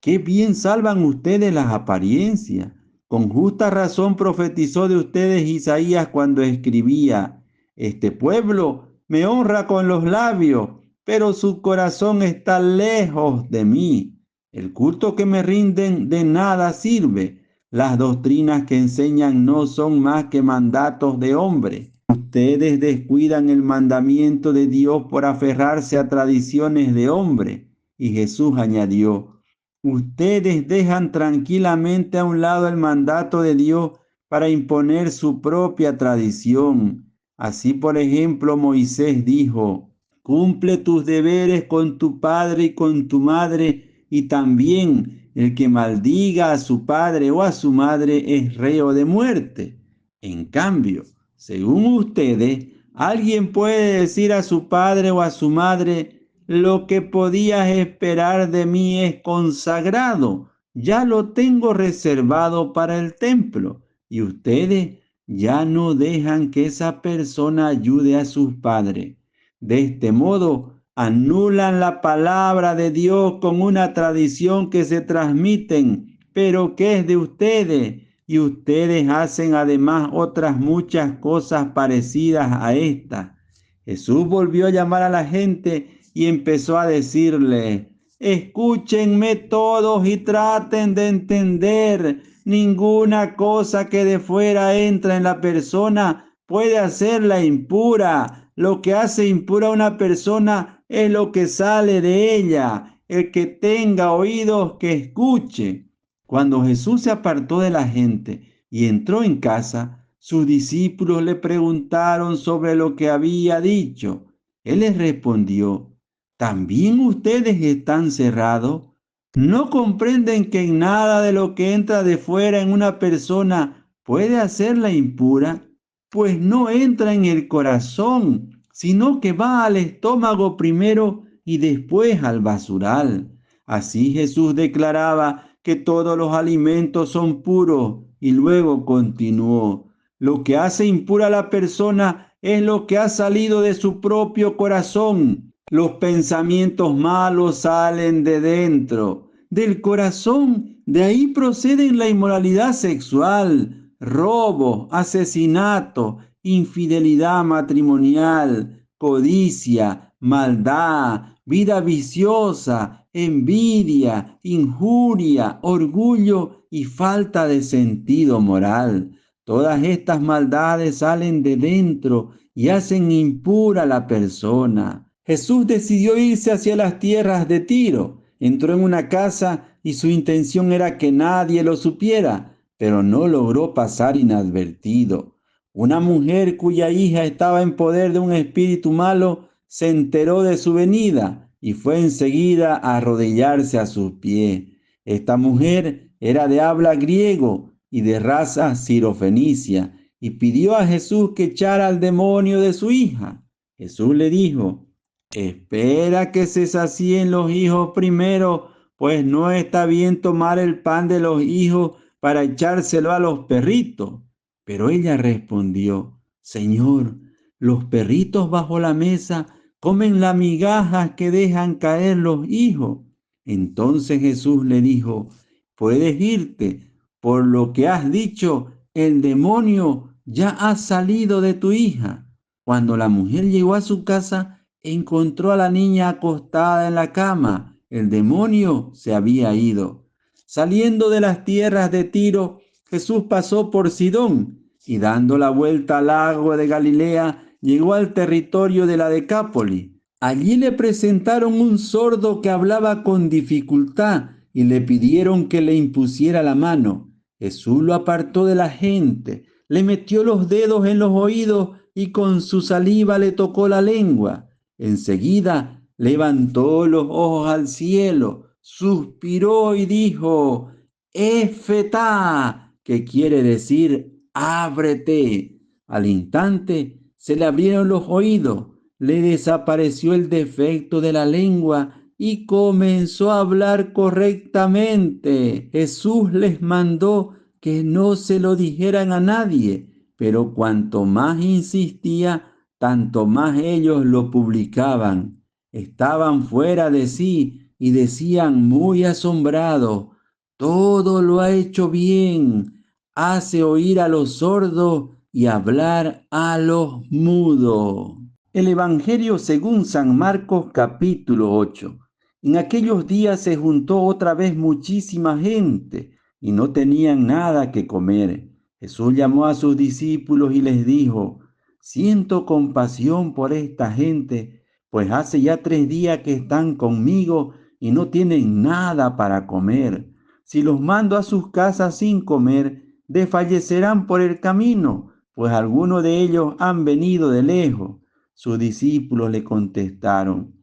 qué bien salvan ustedes las apariencias. Con justa razón profetizó de ustedes Isaías cuando escribía: este pueblo me honra con los labios, pero su corazón está lejos de mí. El culto que me rinden de nada sirve. Las doctrinas que enseñan no son más que mandatos de hombre. Ustedes descuidan el mandamiento de Dios por aferrarse a tradiciones de hombre. Y Jesús añadió: ustedes dejan tranquilamente a un lado el mandato de Dios para imponer su propia tradición. Así, por ejemplo, Moisés dijo: cumple tus deberes con tu padre y con tu madre, y también el que maldiga a su padre o a su madre es reo de muerte. En cambio, según ustedes, alguien puede decir a su padre o a su madre: lo que podías esperar de mí es consagrado, ya lo tengo reservado para el templo. Y ustedes ya no dejan que esa persona ayude a sus padres. De este modo, anulan la palabra de Dios con una tradición que se transmiten, pero que es de ustedes. Y ustedes hacen además otras muchas cosas parecidas a esta. Jesús volvió a llamar a la gente y empezó a decirle: escúchenme todos y traten de entender. Ninguna cosa que de fuera entra en la persona puede hacerla impura. Lo que hace impura a una persona es lo que sale de ella. El que tenga oídos, que escuche. Cuando Jesús se apartó de la gente y entró en casa, sus discípulos le preguntaron sobre lo que había dicho. Él les respondió: ¿también ustedes están cerrados? ¿No comprenden que en nada de lo que entra de fuera en una persona puede hacerla impura? Pues no entra en el corazón, sino que va al estómago primero y después al basural. Así Jesús declaraba que todos los alimentos son puros y luego continuó: lo que hace impura a la persona es lo que ha salido de su propio corazón. Los pensamientos malos salen de dentro, del corazón. De ahí proceden la inmoralidad sexual, robo, asesinato, infidelidad matrimonial, codicia, maldad, vida viciosa, envidia, injuria, orgullo y falta de sentido moral. Todas estas maldades salen de dentro y hacen impura a la persona. Jesús decidió irse hacia las tierras de Tiro. Entró en una casa y su intención era que nadie lo supiera, pero no logró pasar inadvertido. Una mujer cuya hija estaba en poder de un espíritu malo se enteró de su venida y fue enseguida a arrodillarse a sus pies. Esta mujer era de habla griego y de raza sirofenicia, y pidió a Jesús que echara al demonio de su hija. Jesús le dijo: espera que se sacíen los hijos primero, pues no está bien tomar el pan de los hijos para echárselo a los perritos. Pero ella respondió: Señor, los perritos bajo la mesa comen las migajas que dejan caer los hijos. Entonces Jesús le dijo: puedes irte, por lo que has dicho, el demonio ya ha salido de tu hija. Cuando la mujer llegó a su casa, encontró a la niña acostada en la cama. El demonio se había ido. Saliendo de las tierras de Tiro, Jesús pasó por Sidón y, dando la vuelta al lago de Galilea, llegó al territorio de la Decápolis. Allí le presentaron un sordo que hablaba con dificultad y le pidieron que le impusiera la mano. Jesús lo apartó de la gente, le metió los dedos en los oídos y con su saliva le tocó la lengua. Enseguida levantó los ojos al cielo, suspiró y dijo: Efetá, que quiere decir ábrete. Al instante se le abrieron los oídos, le desapareció el defecto de la lengua y comenzó a hablar correctamente. Jesús les mandó que no se lo dijeran a nadie, pero cuanto más insistía, tanto más ellos lo publicaban. Estaban fuera de sí y decían muy asombrados: todo lo ha hecho bien, hace oír a los sordos y hablar a los mudos. El Evangelio según San Marcos, capítulo 8. En aquellos días se juntó otra vez muchísima gente y no tenían nada que comer. Jesús llamó a sus discípulos y les dijo: siento compasión por esta gente, pues hace ya 3 días que están conmigo y no tienen nada para comer. Si los mando a sus casas sin comer, desfallecerán por el camino, pues algunos de ellos han venido de lejos. Sus discípulos le contestaron: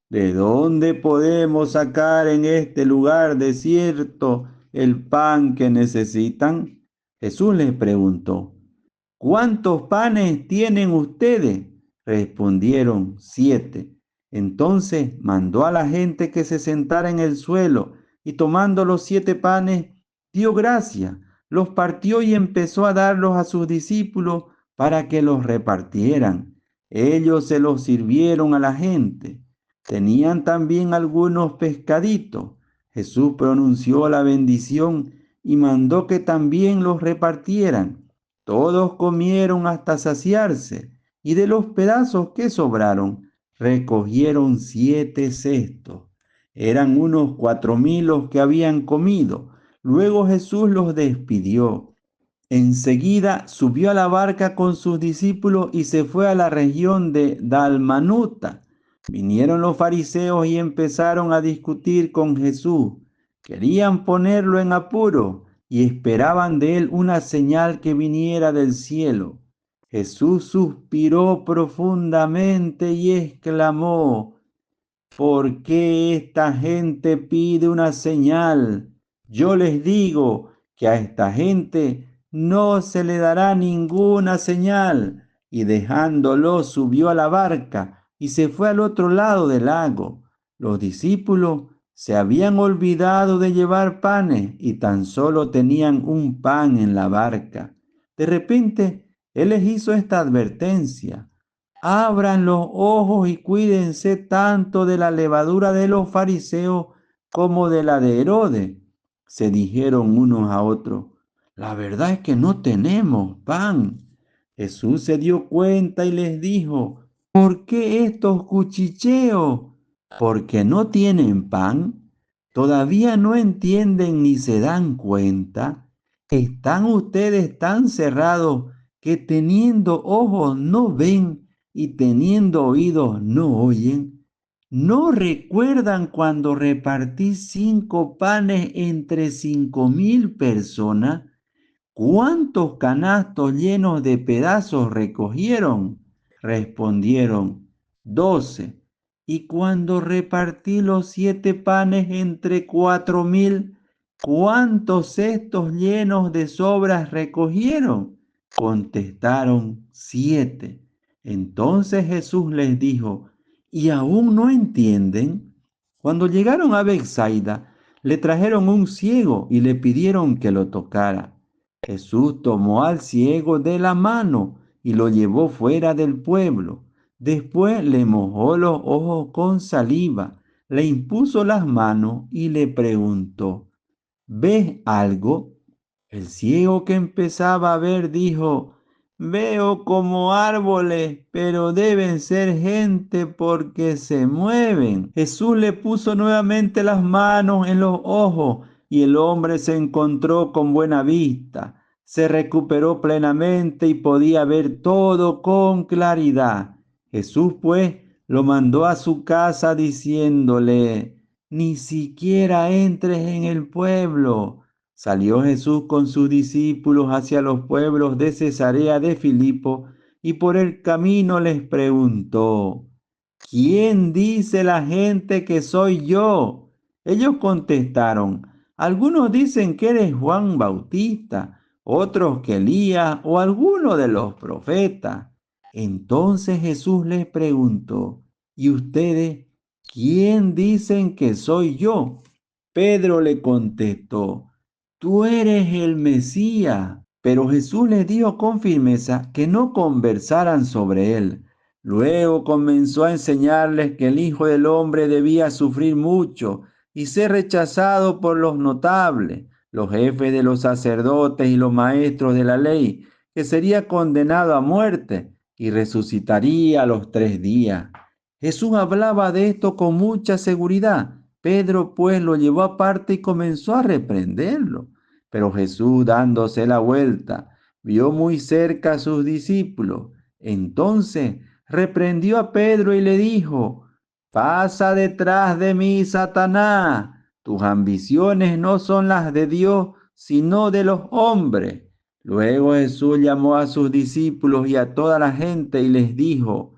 ¿de dónde podemos sacar en este lugar desierto el pan que necesitan? Jesús les preguntó: ¿cuántos panes tienen ustedes? Respondieron: 7. Entonces mandó a la gente que se sentara en el suelo y, tomando los 7 panes, dio gracias, los partió y empezó a darlos a sus discípulos para que los repartieran. Ellos se los sirvieron a la gente. Tenían también algunos pescaditos. Jesús pronunció la bendición y mandó que también los repartieran. Todos comieron hasta saciarse, y de los pedazos que sobraron, recogieron 7 cestos. Eran unos 4,000 los que habían comido. Luego Jesús los despidió. Enseguida subió a la barca con sus discípulos y se fue a la región de Dalmanuta. Vinieron los fariseos y empezaron a discutir con Jesús. Querían ponerlo en apuro y esperaban de él una señal que viniera del cielo. Jesús suspiró profundamente y exclamó: ¿por qué esta gente pide una señal? Yo les digo que a esta gente no se le dará ninguna señal. Y dejándolo, subió a la barca y se fue al otro lado del lago. Los discípulos se habían olvidado de llevar panes y tan solo tenían un pan en la barca. De repente, él les hizo esta advertencia: abran los ojos y cuídense tanto de la levadura de los fariseos como de la de Herodes. Se dijeron unos a otros: la verdad es que no tenemos pan. Jesús se dio cuenta y les dijo: ¿por qué estos cuchicheos? ¿Porque no tienen pan? ¿Todavía no entienden ni se dan cuenta? ¿Están ustedes tan cerrados que teniendo ojos no ven y teniendo oídos no oyen? ¿No recuerdan cuando repartí 5 panes entre 5,000 personas? ¿Cuántos canastos llenos de pedazos recogieron? Respondieron: 12. Y cuando repartí los 7 panes entre 4,000, ¿cuántos cestos llenos de sobras recogieron? Contestaron: 7. Entonces Jesús les dijo: ¿y aún no entienden? Cuando llegaron a Betsaida, le trajeron un ciego y le pidieron que lo tocara. Jesús tomó al ciego de la mano y lo llevó fuera del pueblo. Después le mojó los ojos con saliva, le impuso las manos y le preguntó: ¿ves algo? El ciego, que empezaba a ver, dijo: veo como árboles, pero deben ser gente porque se mueven. Jesús le puso nuevamente las manos en los ojos y el hombre se encontró con buena vista. Se recuperó plenamente y podía ver todo con claridad. Jesús, pues, lo mandó a su casa diciéndole: ni siquiera entres en el pueblo. Salió Jesús con sus discípulos hacia los pueblos de Cesarea de Filipo y por el camino les preguntó: ¿quién dice la gente que soy yo? Ellos contestaron: algunos dicen que eres Juan Bautista, otros que Elías o alguno de los profetas. Entonces Jesús les preguntó: ¿y ustedes quién dicen que soy yo? Pedro le contestó: tú eres el Mesías. Pero Jesús les dijo con firmeza que no conversaran sobre él. Luego comenzó a enseñarles que el Hijo del Hombre debía sufrir mucho y ser rechazado por los notables, los jefes de los sacerdotes y los maestros de la ley, que sería condenado a muerte y resucitaría a los 3 días. Jesús hablaba de esto con mucha seguridad. Pedro, pues, lo llevó aparte y comenzó a reprenderlo. Pero Jesús, dándose la vuelta, vio muy cerca a sus discípulos. Entonces reprendió a Pedro y le dijo: pasa detrás de mí, Satanás. Tus ambiciones no son las de Dios, sino de los hombres. Luego Jesús llamó a sus discípulos y a toda la gente y les dijo: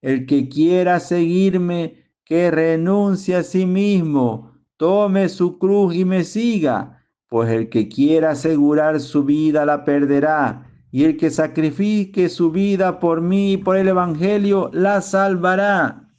el que quiera seguirme, que renuncie a sí mismo, tome su cruz y me siga. Pues el que quiera asegurar su vida la perderá, y el que sacrifique su vida por mí y por el evangelio la salvará.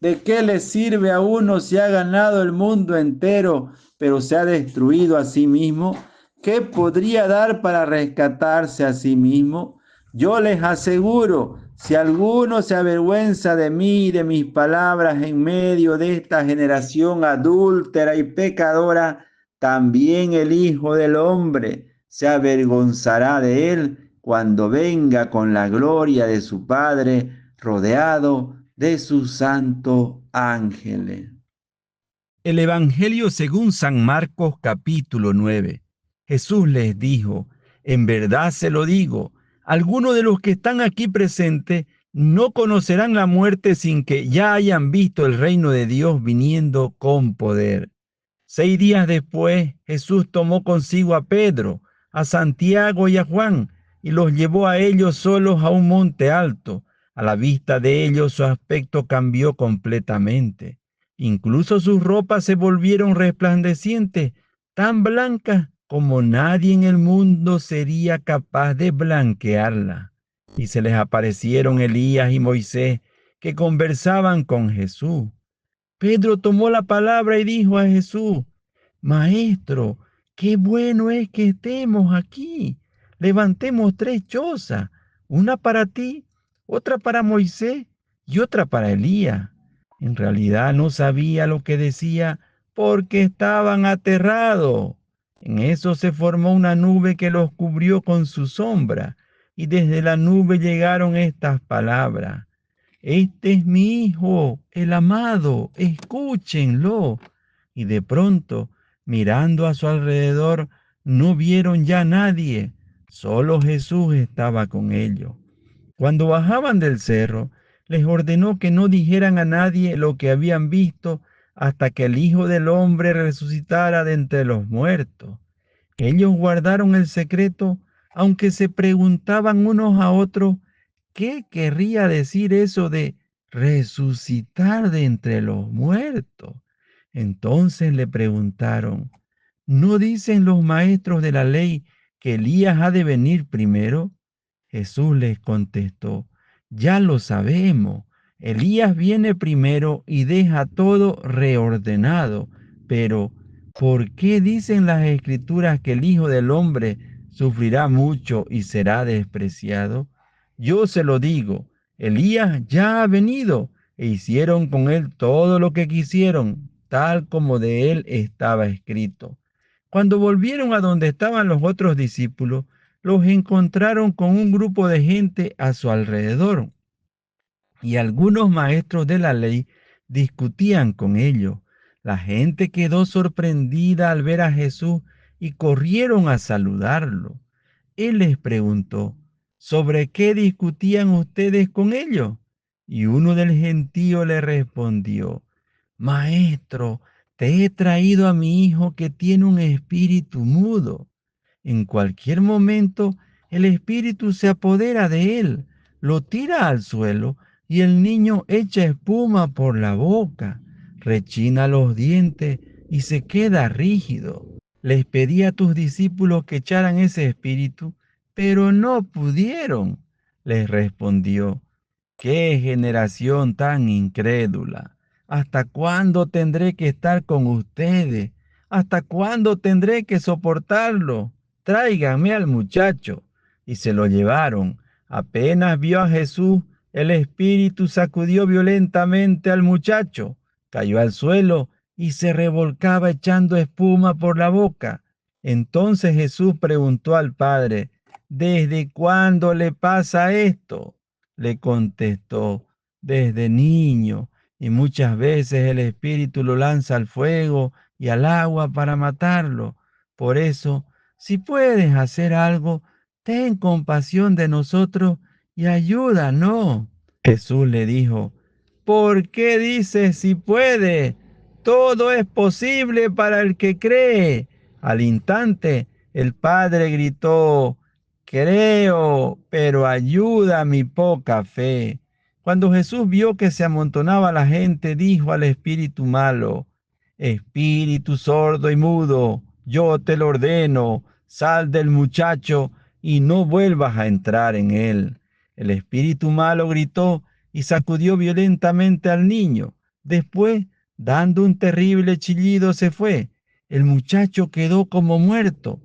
¿De qué le sirve a uno si ha ganado el mundo entero, pero se ha destruido a sí mismo? ¿qué podría dar para rescatarse a sí mismo? Yo les aseguro, si alguno se avergüenza de mí y de mis palabras en medio de esta generación adúltera y pecadora, también el Hijo del Hombre se avergonzará de él cuando venga con la gloria de su Padre, rodeado de sus santos ángeles. El Evangelio según San Marcos capítulo 9. Jesús les dijo, en verdad se lo digo, algunos de los que están aquí presentes no conocerán la muerte sin que ya hayan visto el reino de Dios viniendo con poder. 6 días después, Jesús tomó consigo a Pedro, a Santiago y a Juan, y los llevó a ellos solos a un monte alto. A la vista de ellos su aspecto cambió completamente. Incluso sus ropas se volvieron resplandecientes, tan blancas como nadie en el mundo sería capaz de blanquearla. Y se les aparecieron Elías y Moisés, que conversaban con Jesús. Pedro tomó la palabra y dijo a Jesús, Maestro, qué bueno es que estemos aquí. Levantemos 3 chozas, una para ti, otra para Moisés y otra para Elías. En realidad no sabía lo que decía porque estaban aterrados. En eso se formó una nube que los cubrió con su sombra, y desde la nube llegaron estas palabras. Este es mi hijo, el amado, escúchenlo. Y de pronto, mirando a su alrededor, no vieron ya a nadie, solo Jesús estaba con ellos. Cuando bajaban del cerro, les ordenó que no dijeran a nadie lo que habían visto hasta que el Hijo del Hombre resucitara de entre los muertos. Ellos guardaron el secreto, aunque se preguntaban unos a otros qué querría decir eso de resucitar de entre los muertos. Entonces le preguntaron, ¿no dicen los maestros de la ley que Elías ha de venir primero? Jesús les contestó, ya lo sabemos, Elías viene primero y deja todo reordenado, pero ¿por qué dicen las Escrituras que el Hijo del Hombre sufrirá mucho y será despreciado? Yo se lo digo, Elías ya ha venido e hicieron con él todo lo que quisieron, tal como de él estaba escrito. Cuando volvieron a donde estaban los otros discípulos, los encontraron con un grupo de gente a su alrededor y algunos maestros de la ley discutían con ellos. La gente quedó sorprendida al ver a Jesús y corrieron a saludarlo. Él les preguntó, ¿sobre qué discutían ustedes con ellos? Y uno del gentío le respondió, Maestro, te he traído a mi hijo que tiene un espíritu mudo. En cualquier momento, el espíritu se apodera de él, lo tira al suelo y el niño echa espuma por la boca, rechina los dientes y se queda rígido. Les pedí a tus discípulos que echaran ese espíritu, pero no pudieron. Les respondió, ¡qué generación tan incrédula! ¿Hasta cuándo tendré que estar con ustedes? ¿Hasta cuándo tendré que soportarlo? Tráiganme al muchacho. Y se lo llevaron. Apenas vio a Jesús, el espíritu sacudió violentamente al muchacho, cayó al suelo y se revolcaba echando espuma por la boca. Entonces Jesús preguntó al padre, ¿desde cuándo le pasa esto? Le contestó, desde niño, y muchas veces el espíritu lo lanza al fuego y al agua para matarlo. Por eso, si puedes hacer algo, ten compasión de nosotros y ayúdanos. Jesús le dijo, ¿por qué dices si puede? Todo es posible para el que cree. Al instante, el padre gritó, creo, pero ayuda mi poca fe. Cuando Jesús vio que se amontonaba la gente, dijo al espíritu malo, espíritu sordo y mudo, yo te lo ordeno, sal del muchacho y no vuelvas a entrar en él. El espíritu malo gritó y sacudió violentamente al niño. Después, dando un terrible chillido, se fue. El muchacho quedó como muerto.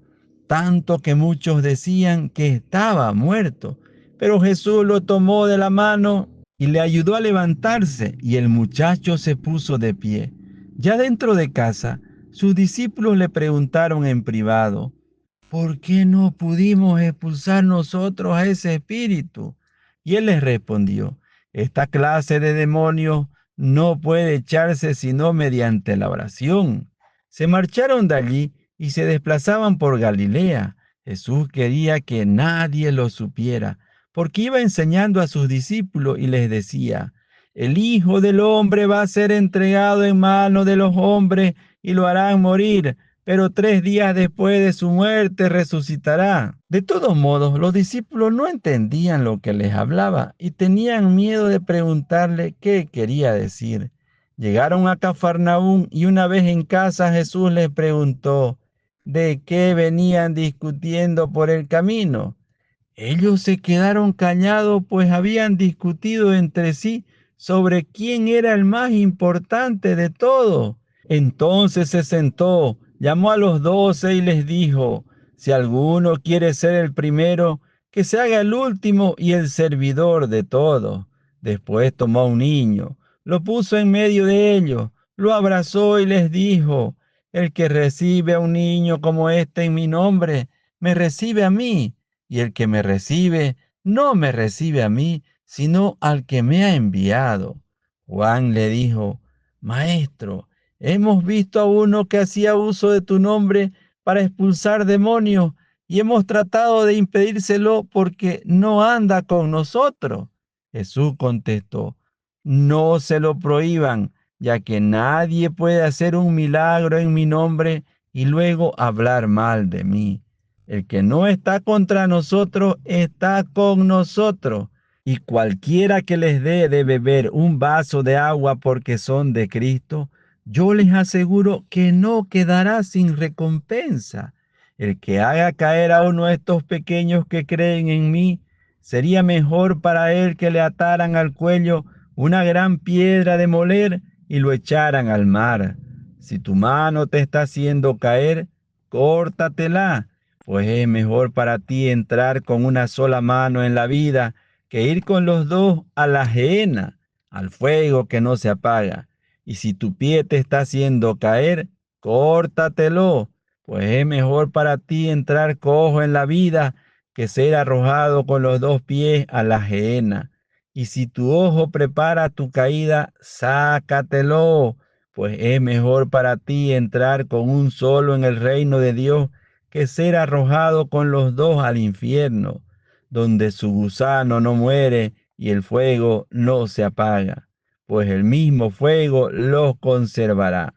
tanto que muchos decían que estaba muerto. Pero Jesús lo tomó de la mano y le ayudó a levantarse, y el muchacho se puso de pie. Ya dentro de casa, sus discípulos le preguntaron en privado: ¿por qué no pudimos expulsar nosotros a ese espíritu? Y él les respondió: esta clase de demonios no puede echarse sino mediante la oración. Se marcharon de allí y se desplazaban por Galilea. Jesús quería que nadie lo supiera, porque iba enseñando a sus discípulos y les decía: el Hijo del Hombre va a ser entregado en manos de los hombres y lo harán morir, pero 3 días después de su muerte resucitará. De todos modos, los discípulos no entendían lo que les hablaba y tenían miedo de preguntarle qué quería decir. Llegaron a Cafarnaúm y una vez en casa Jesús les preguntó de qué venían discutiendo por el camino. Ellos se quedaron callados, pues habían discutido entre sí sobre quién era el más importante de todos. Entonces se sentó, llamó a los 12 y les dijo: si alguno quiere ser el primero, que se haga el último y el servidor de todos. Después tomó a un niño, lo puso en medio de ellos, lo abrazó y les dijo: el que recibe a un niño como este en mi nombre, me recibe a mí. Y el que me recibe, no me recibe a mí, sino al que me ha enviado. Juan le dijo: Maestro, hemos visto a uno que hacía uso de tu nombre para expulsar demonios y hemos tratado de impedírselo porque no anda con nosotros. Jesús contestó: no se lo prohíban, ya que nadie puede hacer un milagro en mi nombre y luego hablar mal de mí. El que no está contra nosotros está con nosotros. Y cualquiera que les dé de beber un vaso de agua porque son de Cristo, yo les aseguro que no quedará sin recompensa. El que haga caer a uno de estos pequeños que creen en mí, sería mejor para él que le ataran al cuello una gran piedra de moler y lo echaran al mar. Si tu mano te está haciendo caer, córtatela, pues es mejor para ti entrar con una sola mano en la vida que ir con los dos a la gehenna, al fuego que no se apaga. Y si tu pie te está haciendo caer, córtatelo, pues es mejor para ti entrar cojo en la vida que ser arrojado con los 2 pies a la gehenna. Y si tu ojo prepara tu caída, sácatelo, pues es mejor para ti entrar con un solo en el reino de Dios que ser arrojado con los 2 al infierno, donde su gusano no muere y el fuego no se apaga, pues el mismo fuego los conservará.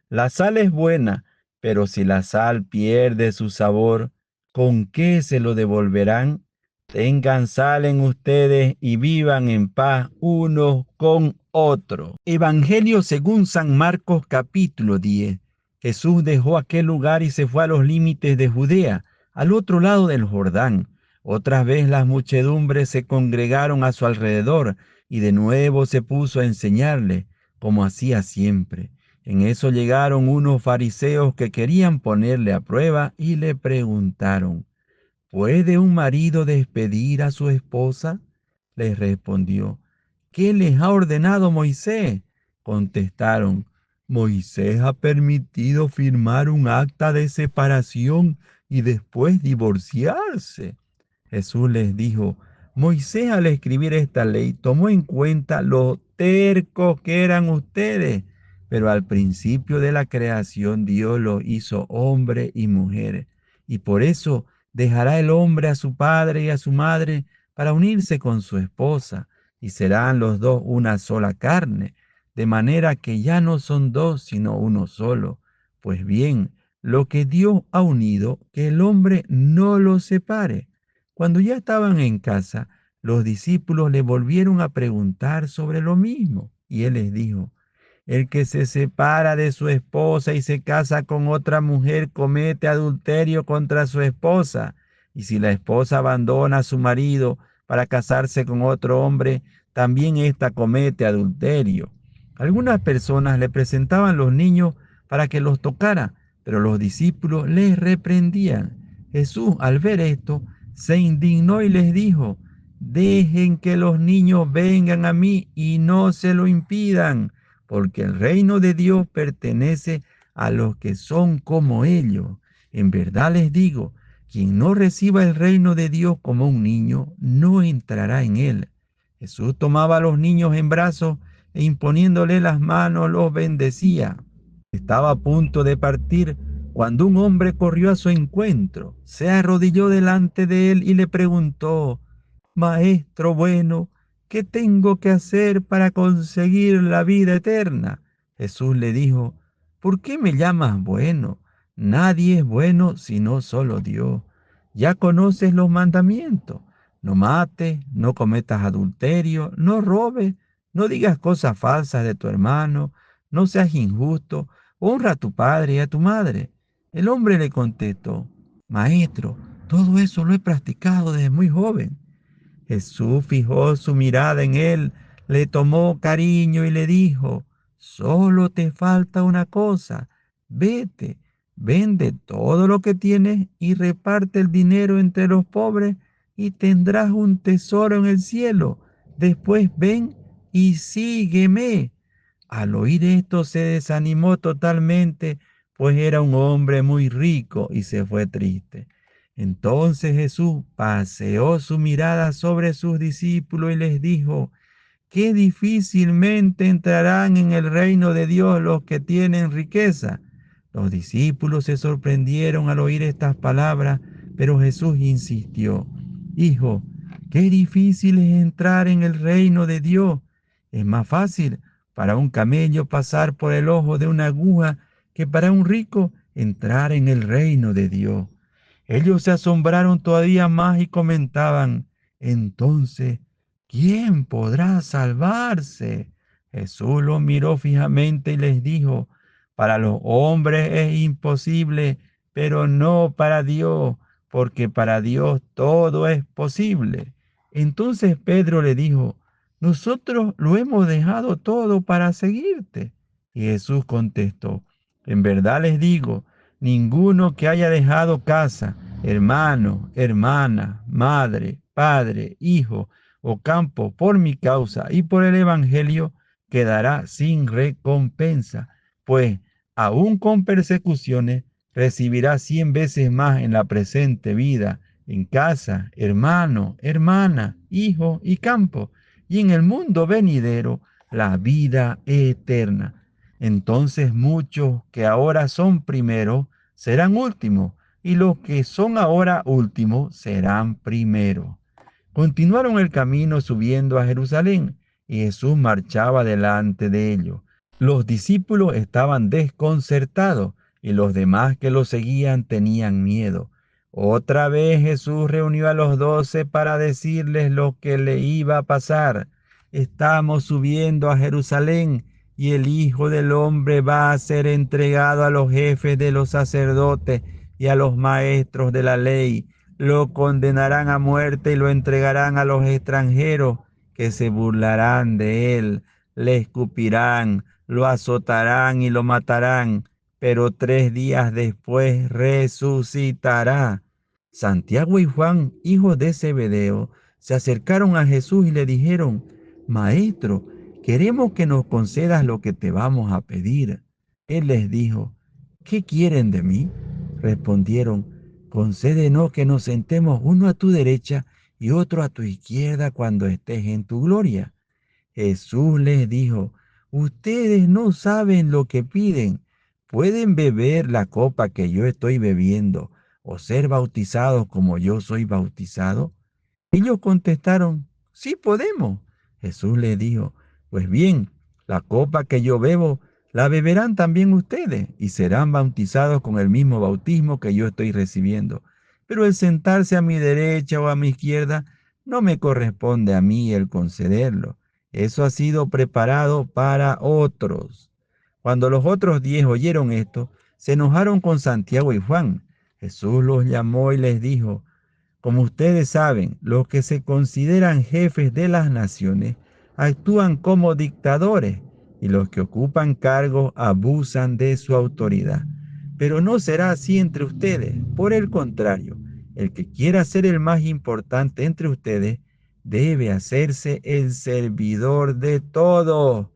La sal es buena, pero si la sal pierde su sabor, ¿con qué se lo devolverán? Tengan sal en ustedes y vivan en paz unos con otros. Evangelio según San Marcos capítulo 10. Jesús dejó aquel lugar y se fue a los límites de Judea, al otro lado del Jordán. Otra vez las muchedumbres se congregaron a su alrededor y de nuevo se puso a enseñarle, como hacía siempre. En eso llegaron unos fariseos que querían ponerle a prueba y le preguntaron: ¿puede un marido despedir a su esposa? Les respondió: ¿qué les ha ordenado Moisés? Contestaron: Moisés ha permitido firmar un acta de separación y después divorciarse. Jesús les dijo: Moisés al escribir esta ley tomó en cuenta lo tercos que eran ustedes, pero al principio de la creación Dios los hizo hombre y mujer, y por eso dejará el hombre a su padre y a su madre para unirse con su esposa, y serán los dos una sola carne, de manera que ya no son dos, sino uno solo. Pues bien, lo que Dios ha unido, que el hombre no lo separe. Cuando ya estaban en casa, los discípulos le volvieron a preguntar sobre lo mismo, y él les dijo: el que se separa de su esposa y se casa con otra mujer comete adulterio contra su esposa. Y si la esposa abandona a su marido para casarse con otro hombre, también ésta comete adulterio. Algunas personas le presentaban los niños para que los tocara, pero los discípulos les reprendían. Jesús, al ver esto, se indignó y les dijo: dejen que los niños vengan a mí y no se lo impidan, porque el reino de Dios pertenece a los que son como ellos. En verdad les digo, quien no reciba el reino de Dios como un niño, no entrará en él. Jesús tomaba a los niños en brazos e imponiéndole las manos los bendecía. Estaba a punto de partir cuando un hombre corrió a su encuentro, se arrodilló delante de él y le preguntó: Maestro bueno, ¿qué tengo que hacer para conseguir la vida eterna? Jesús le dijo: ¿por qué me llamas bueno? Nadie es bueno sino solo Dios. Ya conoces los mandamientos: no mates, no cometas adulterio, no robes, no digas cosas falsas de tu hermano, no seas injusto, honra a tu padre y a tu madre. El hombre le contestó: Maestro, todo eso lo he practicado desde muy joven. Jesús fijó su mirada en él, le tomó cariño y le dijo: solo te falta una cosa. Vete, vende todo lo que tienes y reparte el dinero entre los pobres y tendrás un tesoro en el cielo. Después ven y sígueme. Al oír esto se desanimó totalmente, pues era un hombre muy rico y se fue triste. Entonces Jesús paseó su mirada sobre sus discípulos y les dijo: qué difícilmente entrarán en el reino de Dios los que tienen riqueza. Los discípulos se sorprendieron al oír estas palabras, pero Jesús insistió: Hijo, qué difícil es entrar en el reino de Dios. Es más fácil para un camello pasar por el ojo de una aguja que para un rico entrar en el reino de Dios. Ellos se asombraron todavía más y comentaban: entonces, ¿quién podrá salvarse? Jesús los miró fijamente y les dijo: para los hombres es imposible, pero no para Dios, porque para Dios todo es posible. Entonces Pedro le dijo: nosotros lo hemos dejado todo para seguirte. Y Jesús contestó: en verdad les digo, ninguno que haya dejado casa, hermano, hermana, madre, padre, hijo o campo por mi causa y por el evangelio, quedará sin recompensa, pues aún con persecuciones recibirá 100 veces más en la presente vida, en casa, hermano, hermana, hijo y campo, y en el mundo venidero la vida eterna. Entonces muchos que ahora son primeros serán últimos, y los que son ahora últimos serán primeros. Continuaron el camino subiendo a Jerusalén, y Jesús marchaba delante de ellos. Los discípulos estaban desconcertados, y los demás que lo seguían tenían miedo. Otra vez Jesús reunió a los 12 para decirles lo que le iba a pasar. Estamos subiendo a Jerusalén, y el Hijo del Hombre va a ser entregado a los jefes de los sacerdotes y a los maestros de la ley. Lo condenarán a muerte y lo entregarán a los extranjeros, que se burlarán de él, le escupirán, lo azotarán y lo matarán, pero 3 días después resucitará. Santiago y Juan, hijos de Zebedeo, se acercaron a Jesús y le dijeron: Maestro, queremos que nos concedas lo que te vamos a pedir. Él les dijo: ¿qué quieren de mí? Respondieron: concédenos que nos sentemos uno a tu derecha y otro a tu izquierda cuando estés en tu gloria. Jesús les dijo: ustedes no saben lo que piden. ¿Pueden beber la copa que yo estoy bebiendo o ser bautizados como yo soy bautizado? Ellos contestaron: sí podemos. Jesús les dijo: pues bien, la copa que yo bebo, la beberán también ustedes y serán bautizados con el mismo bautismo que yo estoy recibiendo. Pero el sentarse a mi derecha o a mi izquierda no me corresponde a mí el concederlo. Eso ha sido preparado para otros. Cuando los otros 10 oyeron esto, se enojaron con Santiago y Juan. Jesús los llamó y les dijo: como ustedes saben, los que se consideran jefes de las naciones actúan como dictadores, y los que ocupan cargos abusan de su autoridad. Pero no será así entre ustedes. Por el contrario, El que quiera ser el más importante entre ustedes debe hacerse el servidor de todos.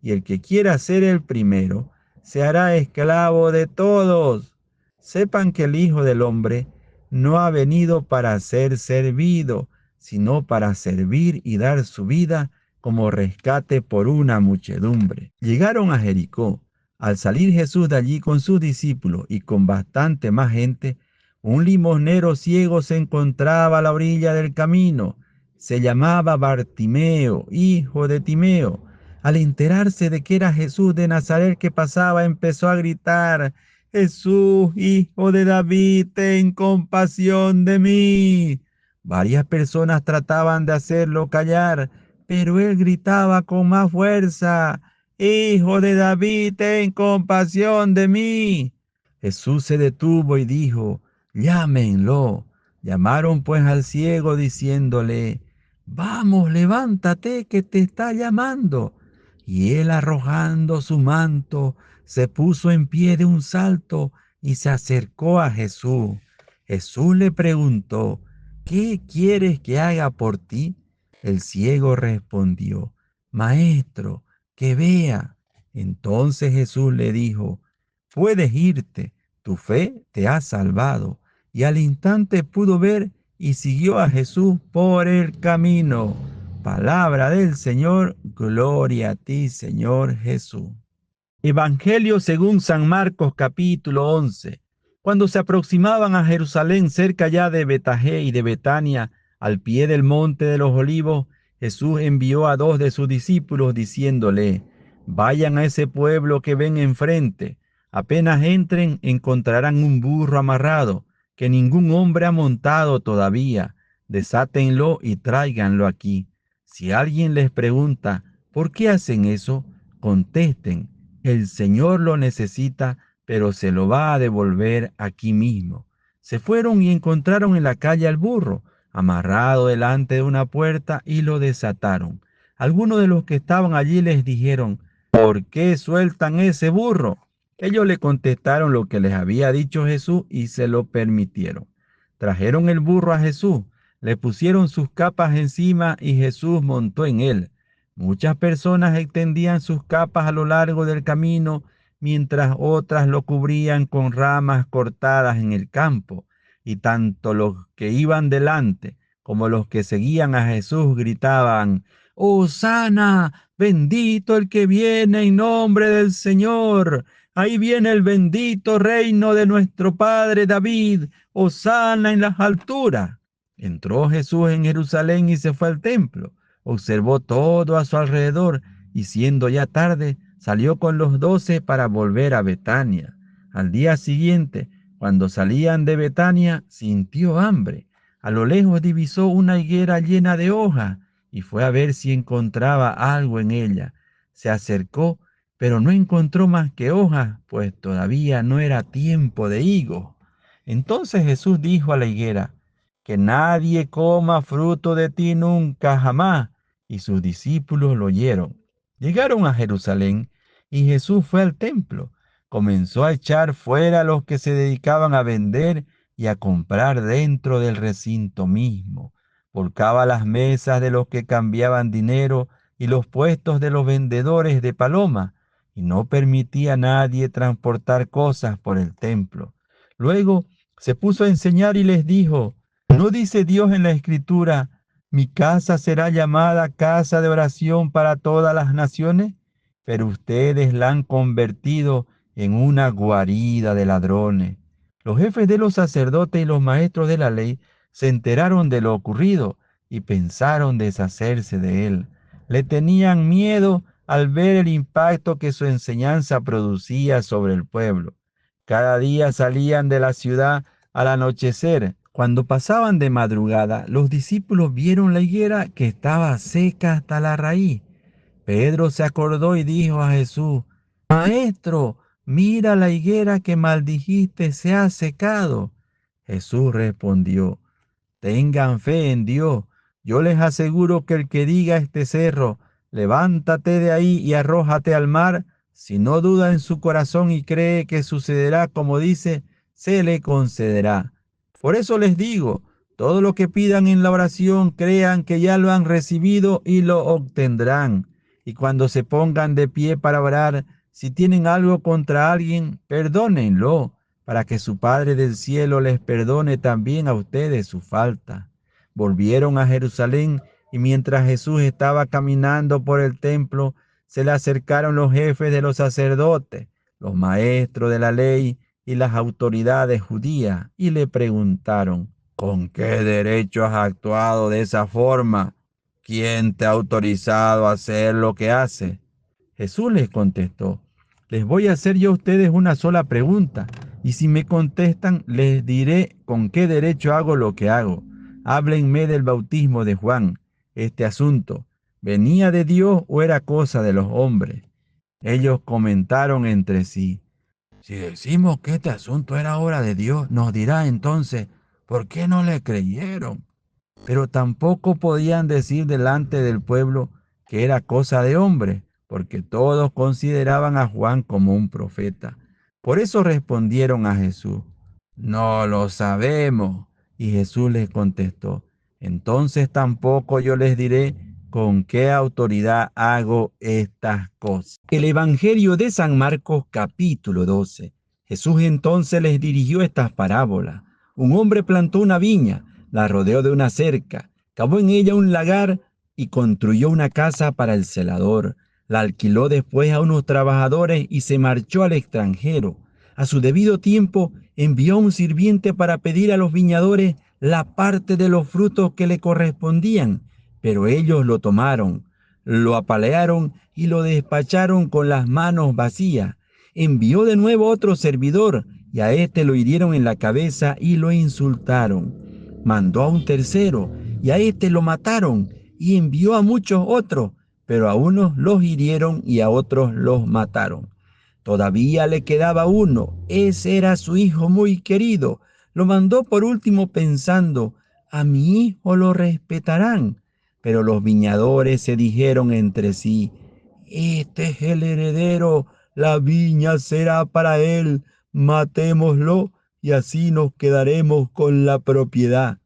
Y el que quiera ser el primero se hará esclavo de todos. Sepan que el Hijo del Hombre no ha venido para ser servido, sino para servir y dar su vida como rescate por una muchedumbre. Llegaron a Jericó. Al salir Jesús de allí con sus discípulos y con bastante más gente, un limosnero ciego se encontraba a la orilla del camino. Se llamaba Bartimeo, hijo de Timeo. Al enterarse de que era Jesús de Nazaret que pasaba, empezó a gritar: Jesús, hijo de David, ten compasión de mí. Varias personas trataban de hacerlo callar, pero él gritaba con más fuerza: Hijo de David, ten compasión de mí. Jesús se detuvo y dijo: Llámenlo. Llamaron pues al ciego diciéndole: Vamos, levántate, que te está llamando. Y él, arrojando su manto, se puso en pie de un salto y se acercó a Jesús. Jesús le preguntó: ¿Qué quieres que haga por ti? El ciego respondió: Maestro, que vea. Entonces Jesús le dijo: Puedes irte, tu fe te ha salvado. Y al instante pudo ver y siguió a Jesús por el camino. Palabra del Señor, gloria a ti, Señor Jesús. Evangelio según San Marcos, capítulo 11. Cuando se aproximaban a Jerusalén, cerca ya de Betagé y de Betania, al pie del monte de los Olivos, Jesús envió a 2 de sus discípulos diciéndole: Vayan a ese pueblo que ven enfrente. Apenas entren, encontrarán un burro amarrado, que ningún hombre ha montado todavía. Desátenlo y tráiganlo aquí. Si alguien les pregunta: ¿por qué hacen eso?, contesten: el Señor lo necesita, pero se lo va a devolver aquí mismo. Se fueron y encontraron en la calle al burro, amarrado delante de una puerta, y lo desataron. Algunos de los que estaban allí les dijeron: ¿por qué sueltan ese burro? Ellos le contestaron lo que les había dicho Jesús y se lo permitieron. Trajeron el burro a Jesús, le pusieron sus capas encima y Jesús montó en él. Muchas personas extendían sus capas a lo largo del camino, mientras otras lo cubrían con ramas cortadas en el campo. Y tanto los que iban delante como los que seguían a Jesús gritaban: ¡Hosana! ¡Bendito el que viene en nombre del Señor! Ahí viene el bendito reino de nuestro padre David. ¡Hosana en las alturas! Entró Jesús en Jerusalén y se fue al templo. Observó todo a su alrededor y, siendo ya tarde, salió con los 12 para volver a Betania. Al día siguiente, cuando salían de Betania, sintió hambre. A lo lejos divisó una higuera llena de hojas y fue a ver si encontraba algo en ella. Se acercó, pero no encontró más que hojas, pues todavía no era tiempo de higos. Entonces Jesús dijo a la higuera: que nadie coma fruto de ti nunca jamás. Y sus discípulos lo oyeron. Llegaron a Jerusalén y Jesús fue al templo. Comenzó a echar fuera a los que se dedicaban a vender y a comprar dentro del recinto mismo. Volcaba las mesas de los que cambiaban dinero y los puestos de los vendedores de paloma, y no permitía a nadie transportar cosas por el templo. Luego se puso a enseñar y les dijo: ¿no dice Dios en la Escritura: mi casa será llamada casa de oración para todas las naciones? Pero ustedes la han convertido en una guarida de ladrones. Los jefes de los sacerdotes y los maestros de la ley se enteraron de lo ocurrido y pensaron deshacerse de él. Le tenían miedo al ver el impacto que su enseñanza producía sobre el pueblo. Cada día salían de la ciudad al anochecer. Cuando pasaban de madrugada, los discípulos vieron la higuera que estaba seca hasta la raíz. Pedro se acordó y dijo a Jesús: Maestro, mira, la higuera que maldijiste se ha secado. Jesús respondió: tengan fe en Dios. Yo les aseguro que el que diga a este cerro: levántate de ahí y arrójate al mar, si no duda en su corazón y cree que sucederá como dice, se le concederá. Por eso les digo, todo lo que pidan en la oración, crean que ya lo han recibido y lo obtendrán. Y cuando se pongan de pie para orar, si tienen algo contra alguien, perdónenlo, para que su Padre del cielo les perdone también a ustedes su falta. Volvieron a Jerusalén y mientras Jesús estaba caminando por el templo, se le acercaron los jefes de los sacerdotes, los maestros de la ley y las autoridades judías y le preguntaron: ¿con qué derecho has actuado de esa forma? ¿Quién te ha autorizado a hacer lo que haces? Jesús les contestó: les voy a hacer yo a ustedes una sola pregunta, y si me contestan, les diré con qué derecho hago lo que hago. Háblenme del bautismo de Juan. Este asunto, ¿venía de Dios o era cosa de los hombres? Ellos comentaron entre sí: si decimos que este asunto era obra de Dios, nos dirá entonces, ¿por qué no le creyeron? Pero tampoco podían decir delante del pueblo que era cosa de hombre, porque todos consideraban a Juan como un profeta. Por eso respondieron a Jesús: no lo sabemos. Y Jesús les contestó: entonces tampoco yo les diré con qué autoridad hago estas cosas. El Evangelio de San Marcos, capítulo 12. Jesús entonces les dirigió estas parábolas. Un hombre plantó una viña, la rodeó de una cerca, cavó en ella un lagar y construyó una casa para el celador. La alquiló después a unos trabajadores y se marchó al extranjero. A su debido tiempo envió a un sirviente para pedir a los viñadores la parte de los frutos que le correspondían, pero ellos lo tomaron, lo apalearon y lo despacharon con las manos vacías. Envió de nuevo otro servidor y a este lo hirieron en la cabeza y lo insultaron. Mandó a un tercero y a este lo mataron y envió a muchos otros, pero a unos los hirieron y a otros los mataron. Todavía le quedaba uno, ese era su hijo muy querido. Lo mandó por último pensando: a mi hijo lo respetarán. Pero los viñadores se dijeron entre sí: este es el heredero, la viña será para él, matémoslo y así nos quedaremos con la propiedad.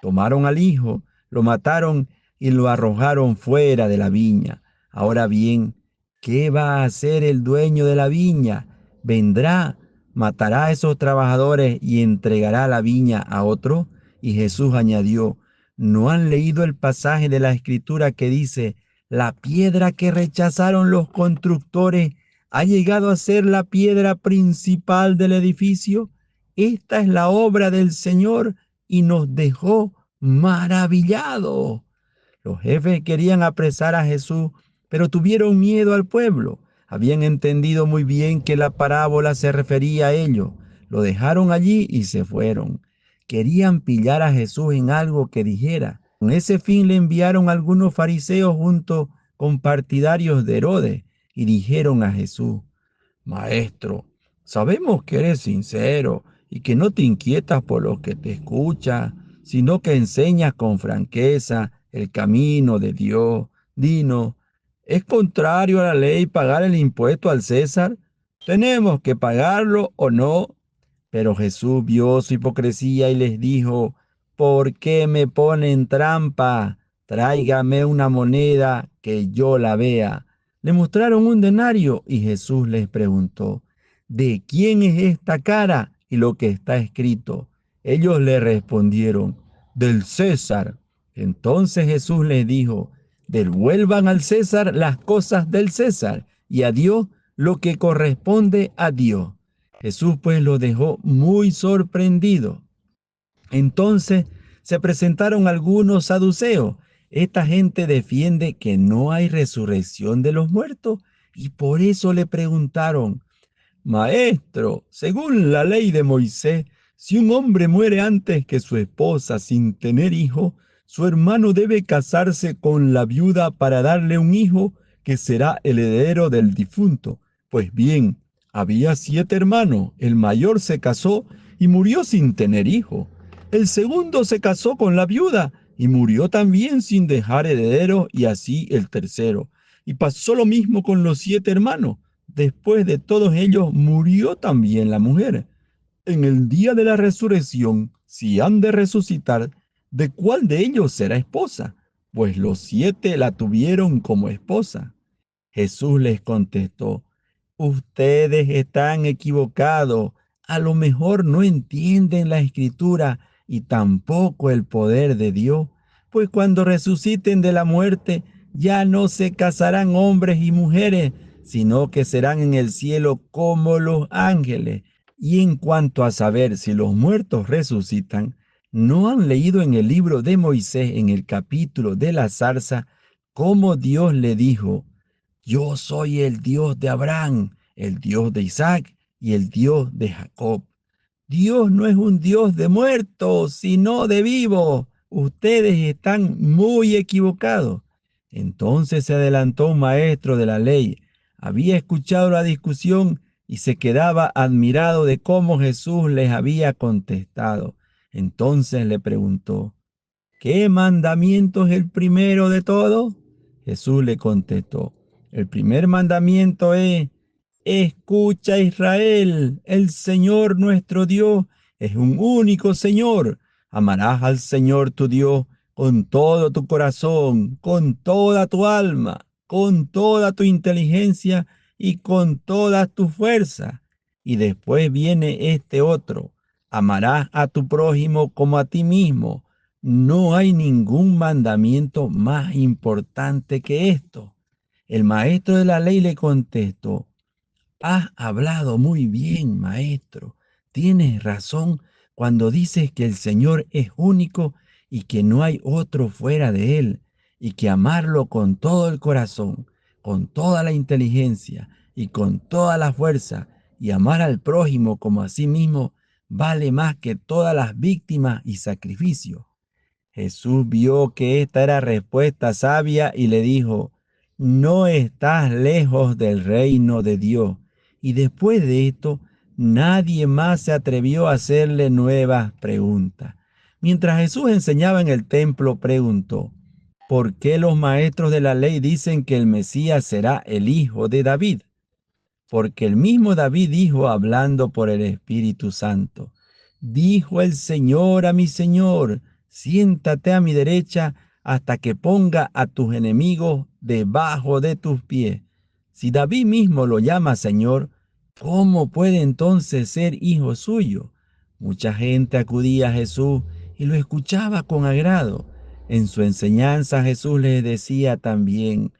Tomaron al hijo, lo mataron y lo arrojaron fuera de la viña. Ahora bien, ¿qué va a hacer el dueño de la viña? ¿Vendrá, matará a esos trabajadores y entregará la viña a otro? Y Jesús añadió: ¿no han leído el pasaje de la Escritura que dice: la piedra que rechazaron los constructores ha llegado a ser la piedra principal del edificio? Esta es la obra del Señor y nos dejó maravillados. Los jefes querían apresar a Jesús, pero tuvieron miedo al pueblo. Habían entendido muy bien que la parábola se refería a ellos. Lo dejaron allí y se fueron. Querían pillar a Jesús en algo que dijera. Con ese fin le enviaron algunos fariseos junto con partidarios de Herodes y dijeron a Jesús: Maestro, sabemos que eres sincero y que no te inquietas por los que te escuchan, sino que enseñas con franqueza el camino de Dios. Dinos, ¿es contrario a la ley pagar el impuesto al César? ¿Tenemos que pagarlo o no? Pero Jesús vio su hipocresía y les dijo: ¿por qué me ponen trampa? Tráigame una moneda que yo la vea. Le mostraron un denario y Jesús les preguntó: ¿de quién es esta cara y lo que está escrito? Ellos le respondieron: del César. Entonces Jesús les dijo: devuelvan al César las cosas del César y a Dios lo que corresponde a Dios. Jesús pues lo dejó muy sorprendido. Entonces se presentaron algunos saduceos. Esta gente defiende que no hay resurrección de los muertos y por eso le preguntaron: Maestro, según la ley de Moisés, si un hombre muere antes que su esposa sin tener hijo, su hermano debe casarse con la viuda para darle un hijo que será el heredero del difunto. Pues bien, había 7 hermanos. El mayor se casó y murió sin tener hijo. El segundo se casó con la viuda y murió también sin dejar heredero, y así el tercero. Y pasó lo mismo con los 7 hermanos. Después de todos ellos murió también la mujer. En el día de la resurrección si han de resucitar, ¿de cuál de ellos será esposa? Pues los 7 la tuvieron como esposa. Jesús les contestó, ustedes están equivocados. A lo mejor no entienden la Escritura y tampoco el poder de Dios, pues cuando resuciten de la muerte, ya no se casarán hombres y mujeres, sino que serán en el cielo como los ángeles. Y en cuanto a saber si los muertos resucitan, ¿no han leído en el libro de Moisés, en el capítulo de la zarza, cómo Dios le dijo, yo soy el Dios de Abraham, el Dios de Isaac y el Dios de Jacob? Dios no es un Dios de muertos, sino de vivos. Ustedes están muy equivocados. Entonces se adelantó un maestro de la ley. Había escuchado la discusión y se quedaba admirado de cómo Jesús les había contestado. Entonces le preguntó, ¿qué mandamiento es el primero de todos? Jesús le contestó, el primer mandamiento es, escucha Israel, el Señor nuestro Dios es un único Señor. Amarás al Señor tu Dios con todo tu corazón, con toda tu alma, con toda tu inteligencia y con toda tu fuerza. Y después viene este otro, amarás a tu prójimo como a ti mismo. No hay ningún mandamiento más importante que esto. El maestro de la ley le contestó, has hablado muy bien, maestro. Tienes razón cuando dices que el Señor es único y que no hay otro fuera de Él, y que amarlo con todo el corazón, con toda la inteligencia y con toda la fuerza, y amar al prójimo como a sí mismo, vale más que todas las víctimas y sacrificios. Jesús vio que esta era respuesta sabia y le dijo, no estás lejos del reino de Dios. Y después de esto, nadie más se atrevió a hacerle nuevas preguntas. Mientras Jesús enseñaba en el templo, preguntó, ¿por qué los maestros de la ley dicen que el Mesías será el hijo de David? Porque el mismo David dijo, hablando por el Espíritu Santo, dijo el Señor a mi Señor, siéntate a mi derecha hasta que ponga a tus enemigos debajo de tus pies. Si David mismo lo llama Señor, ¿cómo puede entonces ser hijo suyo? Mucha gente acudía a Jesús y lo escuchaba con agrado. En su enseñanza Jesús les decía también,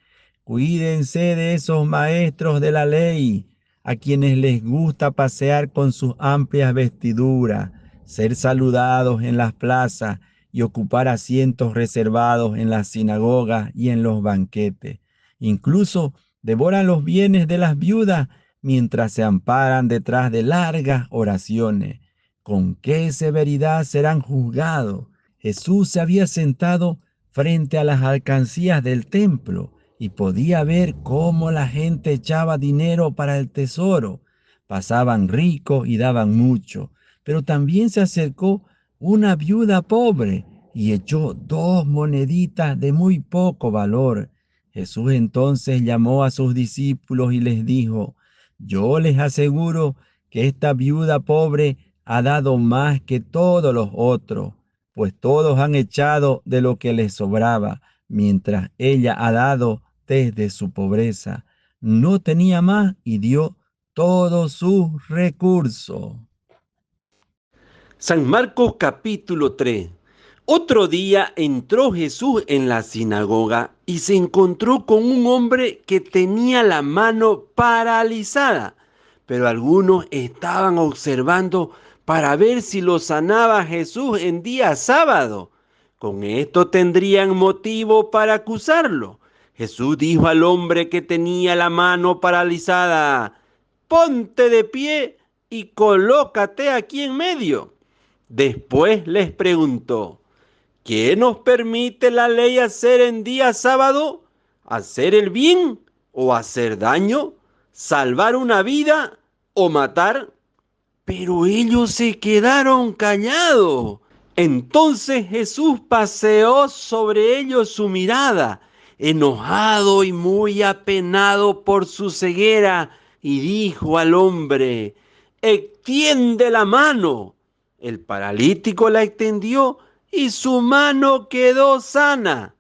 cuídense de esos maestros de la ley, a quienes les gusta pasear con sus amplias vestiduras, ser saludados en las plazas y ocupar asientos reservados en las sinagogas y en los banquetes. Incluso devoran los bienes de las viudas mientras se amparan detrás de largas oraciones. ¿Con qué severidad serán juzgados? Jesús se había sentado frente a las alcancías del templo y podía ver cómo la gente echaba dinero para el tesoro. Pasaban ricos y daban mucho, pero también se acercó una viuda pobre y echó 2 moneditas de muy poco valor. Jesús entonces llamó a sus discípulos y les dijo, yo les aseguro que esta viuda pobre ha dado más que todos los otros, pues todos han echado de lo que les sobraba, mientras ella ha dado desde su pobreza. No tenía más y dio todos sus recursos. San Marcos capítulo 3. Otro día entró Jesús en la sinagoga y se encontró con un hombre que tenía la mano paralizada, pero algunos estaban observando para ver si lo sanaba Jesús en día sábado. Con esto tendrían motivo para acusarlo. Jesús dijo al hombre que tenía la mano paralizada, ponte de pie y colócate aquí en medio. Después les preguntó, ¿qué nos permite la ley hacer en día sábado? ¿Hacer el bien o hacer daño? ¿Salvar una vida o matar? Pero ellos se quedaron callados. Entonces Jesús paseó sobre ellos su mirada, enojado y muy apenado por su ceguera, y dijo al hombre, extiende la mano. el paralítico la extendió y su mano quedó sana.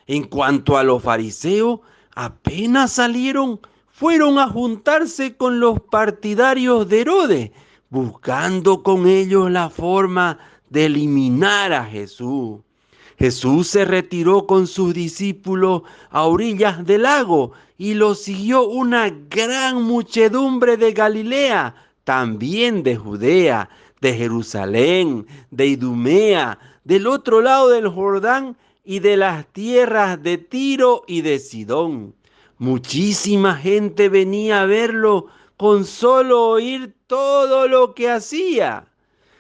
En cuanto a los fariseos, apenas salieron, fueron a juntarse con los partidarios de Herodes, buscando con ellos la forma de eliminar a Jesús. Jesús se retiró con sus discípulos a orillas del lago y lo siguió una gran muchedumbre de Galilea, también de Judea, de Jerusalén, de Idumea, del otro lado del Jordán y de las tierras de Tiro y de Sidón. Muchísima gente venía a verlo con solo oír todo lo que hacía.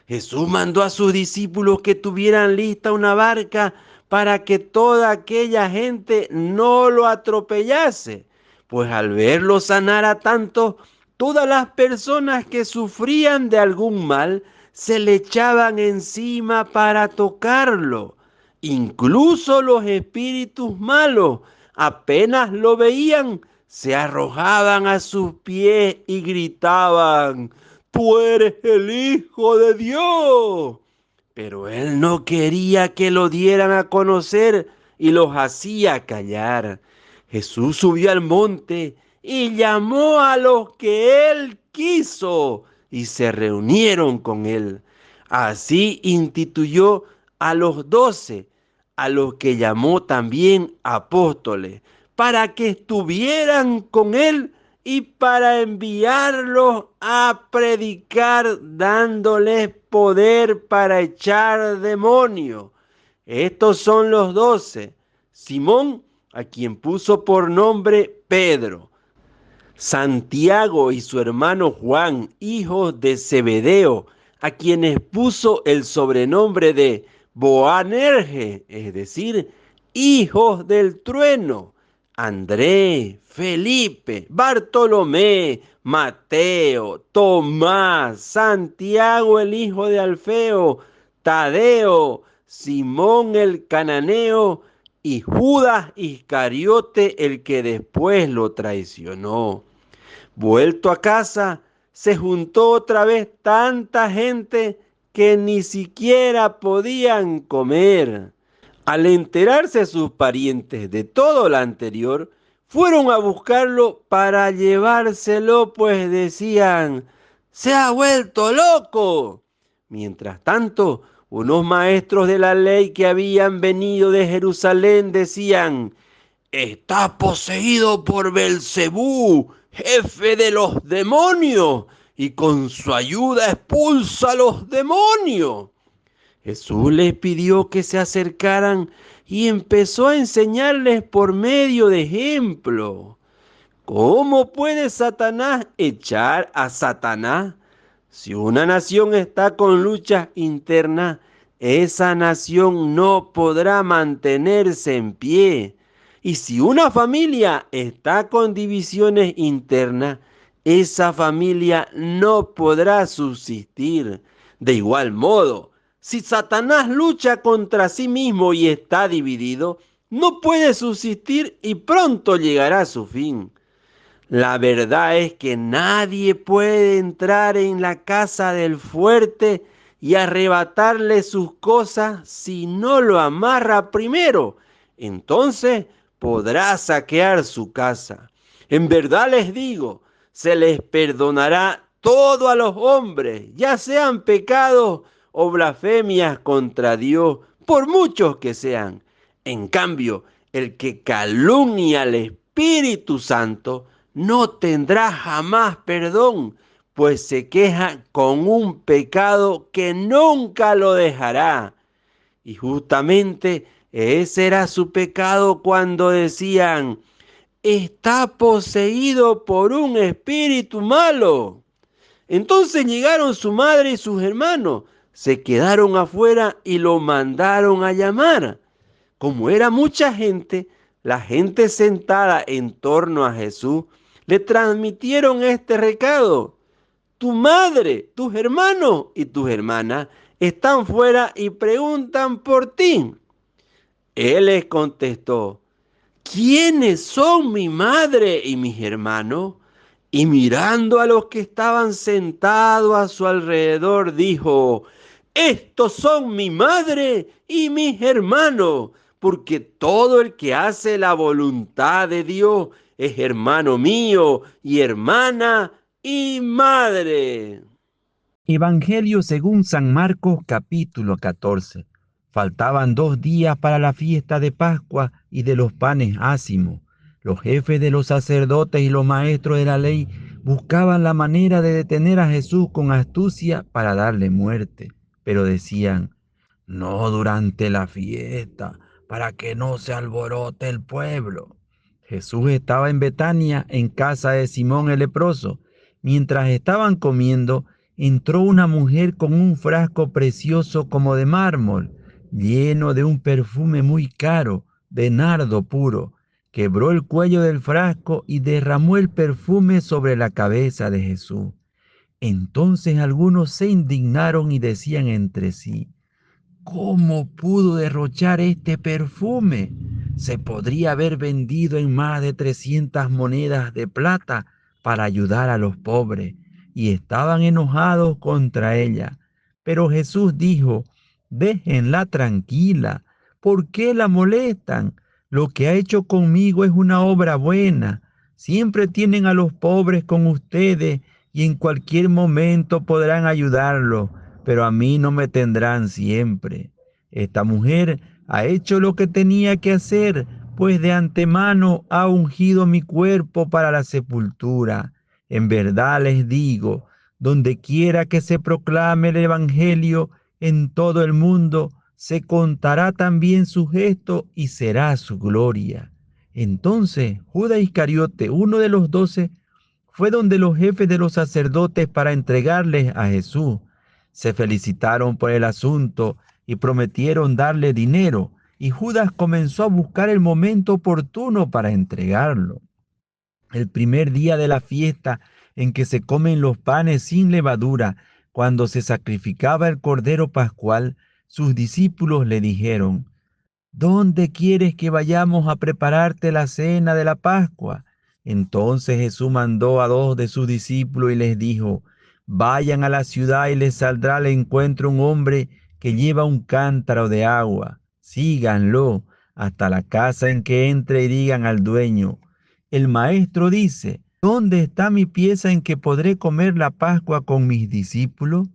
Jesús mandó a sus discípulos que tuvieran lista una barca para que toda aquella gente no lo atropellase, pues al verlo sanar a tantos, todas las personas que sufrían de algún mal se le echaban encima para tocarlo. Incluso los espíritus malos, apenas lo veían, se arrojaban a sus pies y gritaban: «Tú eres el Hijo de Dios». Pero él no quería que lo dieran a conocer y los hacía callar. Jesús subió al monte y llamó a los que él quiso y se reunieron con él. Así instituyó a los 12, a los que llamó también apóstoles, para que estuvieran con él y para enviarlos a predicar, dándoles poder para echar demonios. Estos son los 12: Simón, a quien puso por nombre Pedro; Santiago y su hermano Juan, hijos de Zebedeo, a quienes puso el sobrenombre de Boanerges, es decir, hijos del trueno; Andrés, Felipe, Bartolomé, Mateo, Tomás, Santiago el hijo de Alfeo, Tadeo, Simón el cananeo y Judas Iscariote, el que después lo traicionó. Vuelto a casa, se juntó otra vez tanta gente que ni siquiera podían comer. Al enterarse sus parientes de todo lo anterior, fueron a buscarlo para llevárselo, pues decían: «¡Se ha vuelto loco!». Mientras tanto, unos maestros de la ley que habían venido de Jerusalén decían: «Está poseído por Belcebú, jefe de los demonios, y con su ayuda expulsa a los demonios». Jesús les pidió que se acercaran y empezó a enseñarles por medio de ejemplo. ¿Cómo puede Satanás echar a Satanás? Si una nación está con luchas internas, esa nación no podrá mantenerse en pie. Y si una familia está con divisiones internas, esa familia no podrá subsistir. De igual modo, si Satanás lucha contra sí mismo y está dividido, no puede subsistir y pronto llegará a su fin. La verdad es que nadie puede entrar en la casa del fuerte y arrebatarle sus cosas si no lo amarra primero. Entonces podrá saquear su casa. En verdad les digo, se les perdonará todo a los hombres, ya sean pecados o blasfemias contra Dios, por muchos que sean. En cambio, el que calumnia al Espíritu Santo no tendrá jamás perdón, pues se queja con un pecado que nunca lo dejará. Y justamente ese era su pecado cuando decían: «Está poseído por un espíritu malo». Entonces llegaron su madre y sus hermanos, se quedaron afuera y lo mandaron a llamar. Como era mucha gente, la gente sentada en torno a Jesús le transmitieron este recado: «Tu madre, tus hermanos y tus hermanas están fuera y preguntan por ti». Él les contestó: «¿Quiénes son mi madre y mis hermanos?». Y mirando a los que estaban sentados a su alrededor, dijo: estos son mi madre y mis hermanos, porque todo el que hace la voluntad de Dios es hermano mío y hermana y madre. Evangelio según San Marcos capítulo 14. Faltaban 2 días para la fiesta de Pascua y de los panes ácimos. Los jefes de los sacerdotes y los maestros de la ley buscaban la manera de detener a Jesús con astucia para darle muerte. Pero decían, no durante la fiesta, para que no se alborote el pueblo. Jesús estaba en Betania, en casa de Simón el leproso. Mientras estaban comiendo, entró una mujer con un frasco precioso como de mármol, lleno de un perfume muy caro, de nardo puro. Quebró el cuello del frasco y derramó el perfume sobre la cabeza de Jesús. Entonces algunos se indignaron y decían entre sí, ¿cómo pudo derrochar este perfume? Se podría haber vendido en más de 300 monedas de plata para ayudar a los pobres. Y estaban enojados contra ella. Pero Jesús dijo, déjenla tranquila. ¿Por qué la molestan? Lo que ha hecho conmigo es una obra buena. Siempre tienen a los pobres con ustedes y en cualquier momento podrán ayudarlos, pero a mí no me tendrán siempre. Esta mujer ha hecho lo que tenía que hacer, pues de antemano ha ungido mi cuerpo para la sepultura. En verdad les digo, donde quiera que se proclame el evangelio en todo el mundo, se contará también su gesto y será su gloria. Entonces Judas Iscariote, uno de los 12, fue donde los jefes de los sacerdotes para entregarles a Jesús. Se felicitaron por el asunto y prometieron darle dinero, y Judas comenzó a buscar el momento oportuno para entregarlo. El primer día de la fiesta en que se comen los panes sin levadura, cuando se sacrificaba el cordero pascual, sus discípulos le dijeron, ¿dónde quieres que vayamos a prepararte la cena de la Pascua? Entonces Jesús mandó a 2 de sus discípulos y les dijo, vayan a la ciudad y les saldrá al encuentro un hombre que lleva un cántaro de agua. Síganlo hasta la casa en que entre y digan al dueño, el maestro dice, ¿dónde está mi pieza en que podré comer la Pascua con mis discípulos?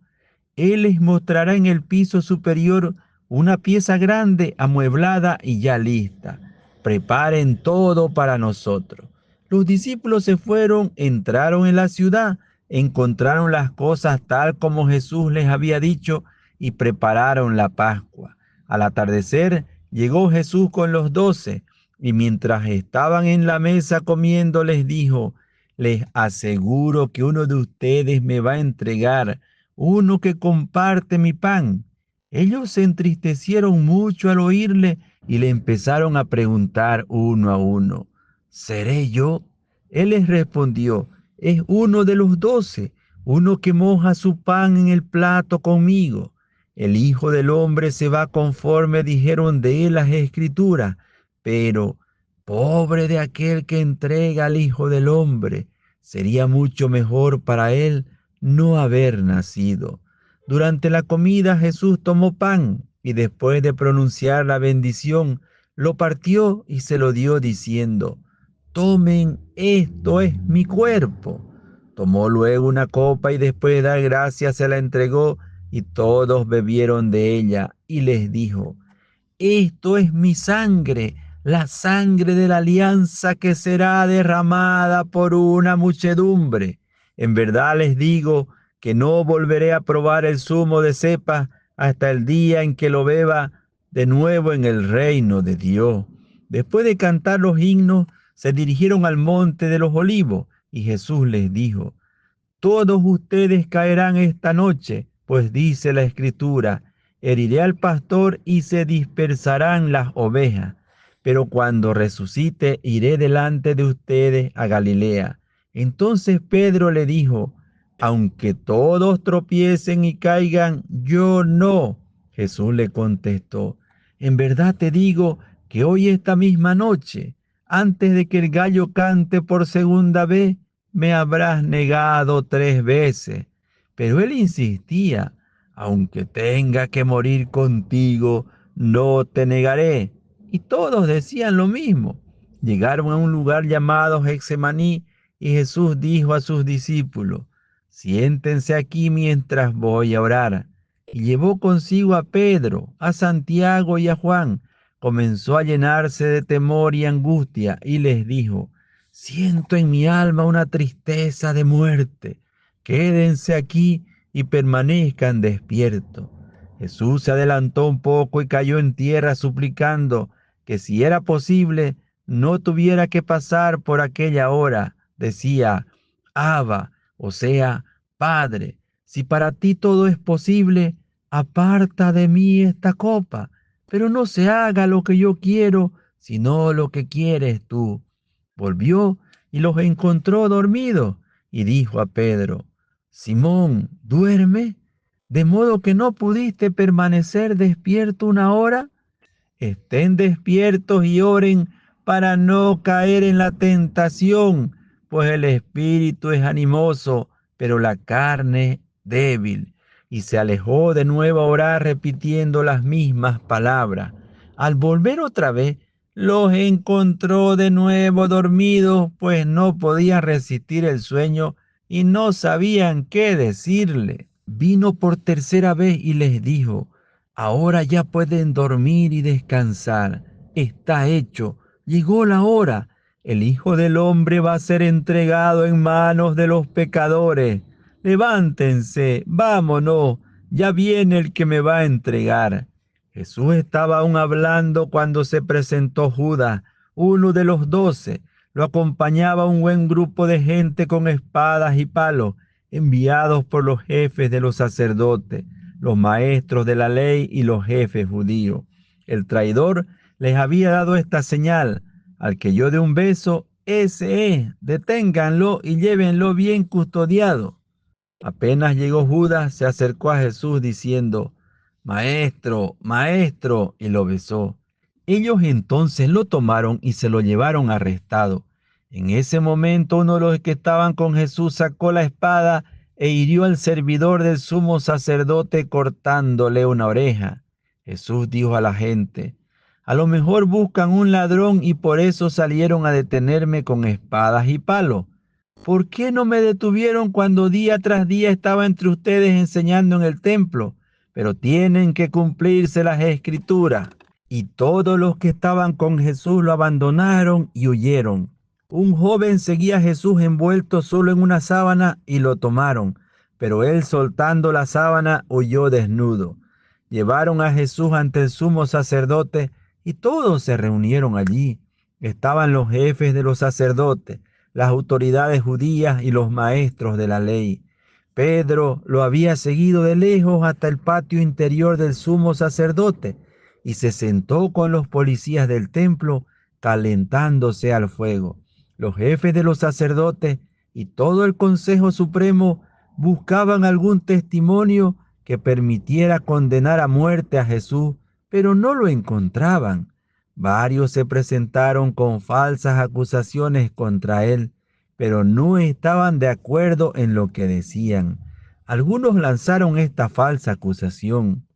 Él les mostrará en el piso superior una pieza grande, amueblada y ya lista. Preparen todo para nosotros. Los discípulos se fueron, entraron en la ciudad, encontraron las cosas tal como Jesús les había dicho y prepararon la Pascua. Al atardecer llegó Jesús con los 12 y mientras estaban en la mesa comiendo les dijo, les aseguro que uno de ustedes me va a entregar, uno que comparte mi pan. Ellos se entristecieron mucho al oírle y le empezaron a preguntar uno a uno, ¿seré yo? Él les respondió, es uno de los 12, uno que moja su pan en el plato conmigo. El Hijo del Hombre se va conforme dijeron de él las Escrituras, pero pobre de aquel que entrega al Hijo del Hombre, sería mucho mejor para él no haber nacido. Durante la comida Jesús tomó pan y después de pronunciar la bendición, lo partió y se lo dio diciendo, tomen, esto es mi cuerpo. Tomó luego una copa y después de dar gracias se la entregó y todos bebieron de ella y les dijo, esto es mi sangre, la sangre de la alianza que será derramada por una muchedumbre. En verdad les digo que no volveré a probar el zumo de cepa hasta el día en que lo beba de nuevo en el reino de Dios. Después de cantar los himnos, se dirigieron al monte de los olivos y Jesús les dijo, todos ustedes caerán esta noche, pues dice la Escritura, heriré al pastor y se dispersarán las ovejas. Pero cuando resucite, iré delante de ustedes a Galilea. Entonces Pedro le dijo, aunque todos tropiecen y caigan, yo no. Jesús le contestó, en verdad te digo que hoy esta misma noche, antes de que el gallo cante por segunda vez, me habrás negado 3 veces. Pero él insistía, aunque tenga que morir contigo, no te negaré. Y todos decían lo mismo. Llegaron a un lugar llamado Getsemaní y Jesús dijo a sus discípulos: siéntense aquí mientras voy a orar. Y llevó consigo a Pedro, a Santiago y a Juan. Comenzó a llenarse de temor y angustia y les dijo: siento en mi alma una tristeza de muerte. Quédense aquí y permanezcan despiertos. Jesús se adelantó un poco y cayó en tierra suplicando que si era posible no tuviera que pasar por aquella hora. Decía: Abba, o sea, Padre, si para ti todo es posible, aparta de mí esta copa, pero no se haga lo que yo quiero, sino lo que quieres tú. Volvió y los encontró dormidos y dijo a Pedro: Simón, ¿duerme? ¿De modo que no pudiste permanecer despierto una hora? Estén despiertos y oren para no caer en la tentación, pues el espíritu es animoso, pero la carne débil. Y se alejó de nuevo a orar repitiendo las mismas palabras. Al volver otra vez, los encontró de nuevo dormidos, pues no podían resistir el sueño y no sabían qué decirle. Vino por tercera vez y les dijo: ahora ya pueden dormir y descansar. Está hecho. Llegó la hora. El Hijo del Hombre va a ser entregado en manos de los pecadores. Levántense, vámonos. Ya viene el que me va a entregar. Jesús estaba aún hablando cuando se presentó Judas, uno de los 12. Lo acompañaba un buen grupo de gente con espadas y palos, enviados por los jefes de los sacerdotes, los maestros de la ley y los jefes judíos. El traidor les había dado esta señal: al que yo dé un beso, ese es, deténganlo y llévenlo bien custodiado. Apenas llegó Judas, se acercó a Jesús diciendo: Maestro, maestro, y lo besó. Ellos entonces lo tomaron y se lo llevaron arrestado. En ese momento uno de los que estaban con Jesús sacó la espada e hirió al servidor del sumo sacerdote cortándole una oreja. Jesús dijo a la gente: a lo mejor buscan un ladrón y por eso salieron a detenerme con espadas y palos. ¿Por qué no me detuvieron cuando día tras día estaba entre ustedes enseñando en el templo? Pero tienen que cumplirse las escrituras. Y todos los que estaban con Jesús lo abandonaron y huyeron. Un joven seguía a Jesús envuelto solo en una sábana y lo tomaron, pero él, soltando la sábana, huyó desnudo. Llevaron a Jesús ante el sumo sacerdote y todos se reunieron allí. Estaban los jefes de los sacerdotes, las autoridades judías y los maestros de la ley. Pedro lo había seguido de lejos hasta el patio interior del sumo sacerdote y se sentó con los policías del templo, calentándose al fuego. Los jefes de los sacerdotes y todo el Consejo Supremo buscaban algún testimonio que permitiera condenar a muerte a Jesús, pero no lo encontraban. Varios se presentaron con falsas acusaciones contra él, pero no estaban de acuerdo en lo que decían. Algunos lanzaron esta falsa acusación: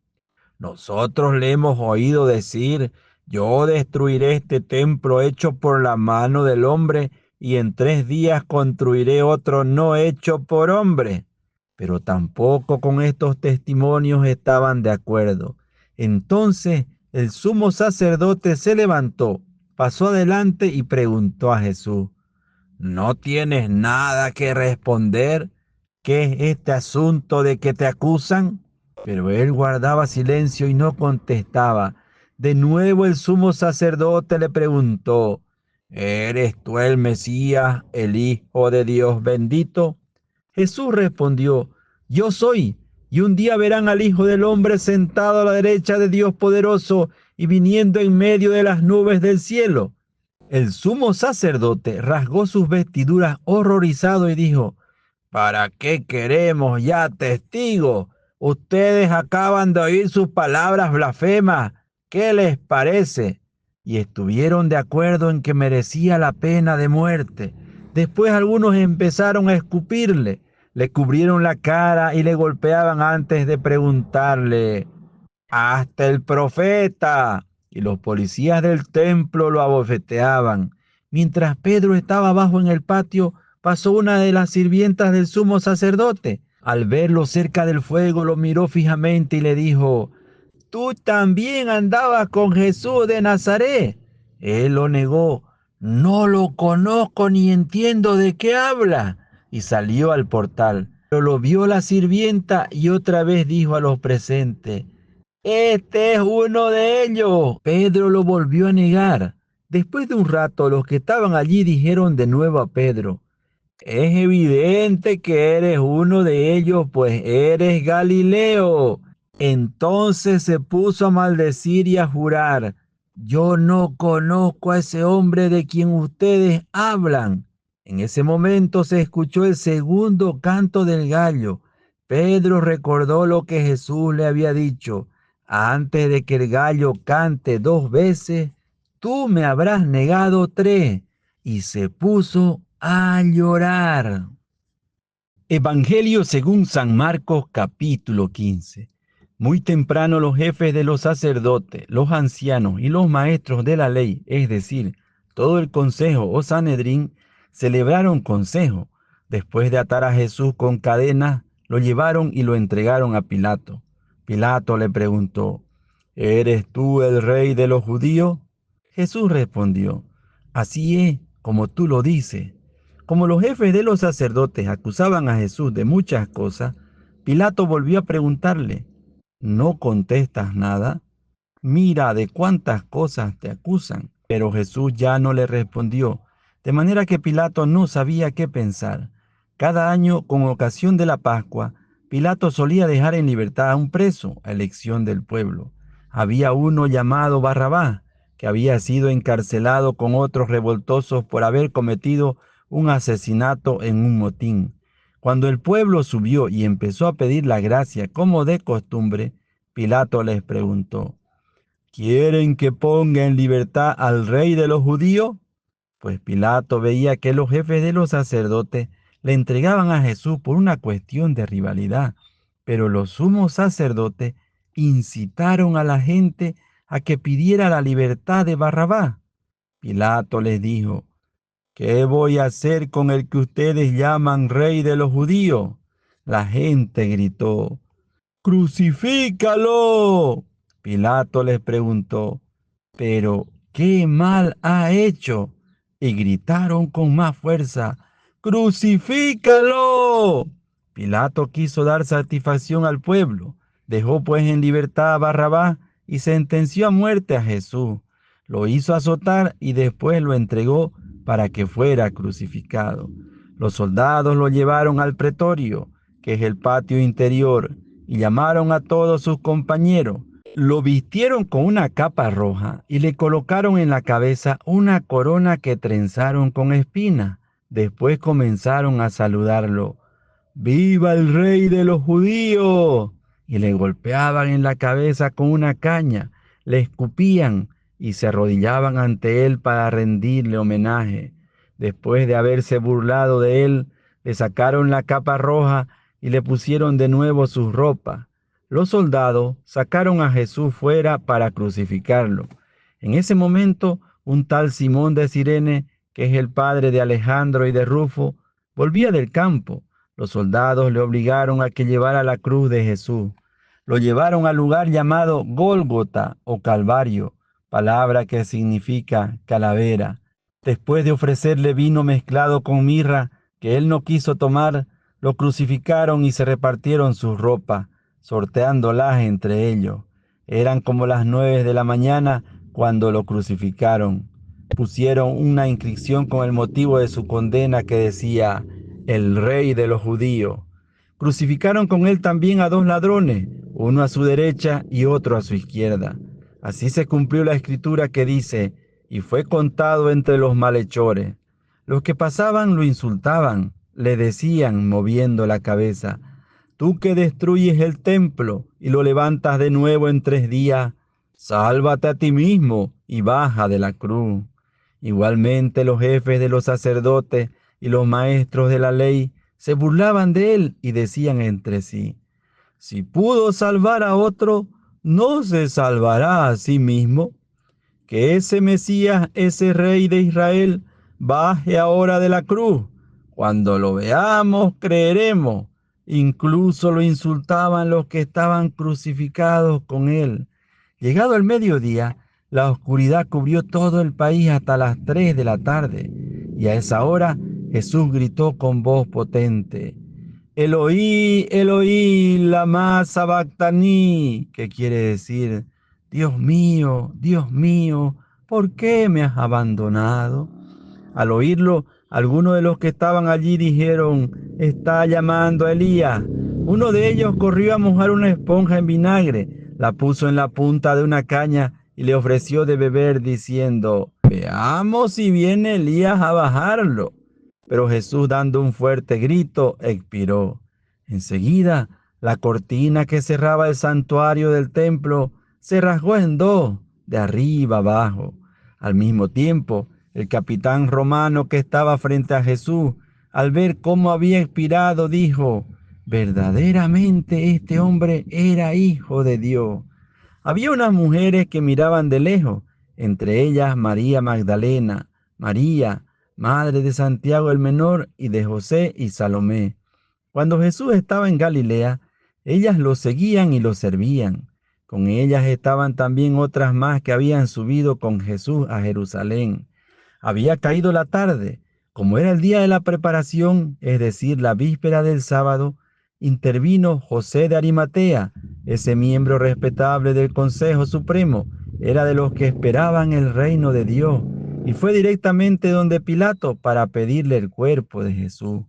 nosotros le hemos oído decir: yo destruiré este templo hecho por la mano del hombre y en 3 días construiré otro no hecho por hombre. Pero tampoco con estos testimonios estaban de acuerdo. Entonces el sumo sacerdote se levantó, pasó adelante y preguntó a Jesús: ¿no tienes nada que responder? ¿Qué es este asunto de que te acusan? Pero él guardaba silencio y no contestaba. De nuevo el sumo sacerdote le preguntó: ¿eres tú el Mesías, el Hijo de Dios bendito? Jesús respondió: yo soy, y un día verán al Hijo del Hombre sentado a la derecha de Dios poderoso y viniendo en medio de las nubes del cielo. El sumo sacerdote rasgó sus vestiduras horrorizado y dijo: ¿para qué queremos ya testigos? Ustedes acaban de oír sus palabras blasfemas. ¿Qué les parece? Y estuvieron de acuerdo en que merecía la pena de muerte. Después algunos empezaron a escupirle. Le cubrieron la cara y le golpeaban antes de preguntarle: «¿Hasta el profeta?». Y los policías del templo lo abofeteaban. Mientras Pedro estaba abajo en el patio, pasó una de las sirvientas del sumo sacerdote. Al verlo cerca del fuego, lo miró fijamente y le dijo: «¿Tú también andabas con Jesús de Nazaret?». Él lo negó: «No lo conozco ni entiendo de qué habla». Y salió al portal. Pero lo vio la sirvienta y otra vez dijo a los presentes: «Este es uno de ellos». Pedro lo volvió a negar. Después de un rato, los que estaban allí dijeron de nuevo a Pedro: «Es evidente que eres uno de ellos, pues eres Galileo». Entonces se puso a maldecir y a jurar: «Yo no conozco a ese hombre de quien ustedes hablan». En ese momento se escuchó el segundo canto del gallo. Pedro recordó lo que Jesús le había dicho: «Antes de que el gallo cante 2 veces, tú me habrás negado 3». Y se puso a llorar. Evangelio según San Marcos, capítulo 15. Muy temprano los jefes de los sacerdotes, los ancianos y los maestros de la ley, es decir, todo el consejo o Sanedrín, celebraron consejo. Después de atar a Jesús con cadenas, lo llevaron y lo entregaron a Pilato. Pilato le preguntó: «¿Eres tú el rey de los judíos?». Jesús respondió: «Así es, como tú lo dices». Como los jefes de los sacerdotes acusaban a Jesús de muchas cosas, Pilato volvió a preguntarle: «¿No contestas nada? Mira de cuántas cosas te acusan». Pero Jesús ya no le respondió, de manera que Pilato no sabía qué pensar. Cada año, con ocasión de la Pascua, Pilato solía dejar en libertad a un preso a elección del pueblo. Había uno llamado Barrabás, que había sido encarcelado con otros revoltosos por haber cometido un asesinato en un motín. Cuando el pueblo subió y empezó a pedir la gracia como de costumbre, Pilato les preguntó: «¿Quieren que ponga en libertad al rey de los judíos?». Pues Pilato veía que los jefes de los sacerdotes le entregaban a Jesús por una cuestión de rivalidad, pero los sumos sacerdotes incitaron a la gente a que pidiera la libertad de Barrabás. Pilato les dijo: «¿Qué voy a hacer con el que ustedes llaman rey de los judíos?». La gente gritó: «¡Crucifícalo!». Pilato les preguntó: «¿Pero qué mal ha hecho?». Y gritaron con más fuerza: «¡Crucifícalo!». Pilato quiso dar satisfacción al pueblo. Dejó pues en libertad a Barrabás y sentenció a muerte a Jesús. Lo hizo azotar y después lo entregó para que fuera crucificado. Los soldados lo llevaron al pretorio, que es el patio interior, y llamaron a todos sus compañeros. Lo vistieron con una capa roja y le colocaron en la cabeza una corona que trenzaron con espinas. Después comenzaron a saludarlo: «¡Viva el rey de los judíos!». Y le golpeaban en la cabeza con una caña, le escupían y se arrodillaban ante él para rendirle homenaje. Después de haberse burlado de él, le sacaron la capa roja y le pusieron de nuevo sus ropas. Los soldados sacaron a Jesús fuera para crucificarlo. En ese momento, un tal Simón de Cirene, que es el padre de Alejandro y de Rufo, volvía del campo. Los soldados le obligaron a que llevara la cruz de Jesús. Lo llevaron al lugar llamado Gólgota o Calvario, palabra que significa calavera. Después de ofrecerle vino mezclado con mirra, que él no quiso tomar, lo crucificaron y se repartieron sus ropas, sorteándolas entre ellos. Eran como las 9 de la mañana cuando lo crucificaron. Pusieron una inscripción con el motivo de su condena que decía: «El rey de los judíos». Crucificaron con él también a 2 ladrones, uno a su derecha y otro a su izquierda. Así se cumplió la escritura que dice: «Y fue contado entre los malhechores». Los que pasaban lo insultaban, le decían, moviendo la cabeza: «Tú que destruyes el templo y lo levantas de nuevo en 3 días, sálvate a ti mismo y baja de la cruz». Igualmente los jefes de los sacerdotes y los maestros de la ley se burlaban de él y decían entre sí: si pudo salvar a otro, ¿no se salvará a sí mismo? Que ese Mesías, ese Rey de Israel, baje ahora de la cruz. Cuando lo veamos, creeremos. Incluso lo insultaban los que estaban crucificados con él. Llegado el mediodía, la oscuridad cubrió todo el país hasta las 3 de la tarde. Y a esa hora Jesús gritó con voz potente: Eloí, Eloí, lama sabactani, que quiere decir: Dios mío, ¿por qué me has abandonado? Al oírlo, algunos de los que estaban allí dijeron: está llamando a Elías. Uno de ellos corrió a mojar una esponja en vinagre, la puso en la punta de una caña y le ofreció de beber, diciendo: veamos si viene Elías a bajarlo. Pero Jesús, dando un fuerte grito, expiró. Enseguida, la cortina que cerraba el santuario del templo se rasgó en dos, de arriba abajo. Al mismo tiempo, el capitán romano que estaba frente a Jesús, al ver cómo había expirado, dijo: verdaderamente este hombre era hijo de Dios. Había unas mujeres que miraban de lejos, entre ellas María Magdalena, María, madre de Santiago el Menor, y de José y Salomé. Cuando Jesús estaba en Galilea, ellas lo seguían y lo servían. Con ellas estaban también otras más que habían subido con Jesús a Jerusalén. Había caído la tarde. Como era el día de la preparación, es decir, la víspera del sábado, intervino José de Arimatea, ese miembro respetable del Consejo Supremo. Era de los que esperaban el reino de Dios, y fue directamente donde Pilato para pedirle el cuerpo de Jesús.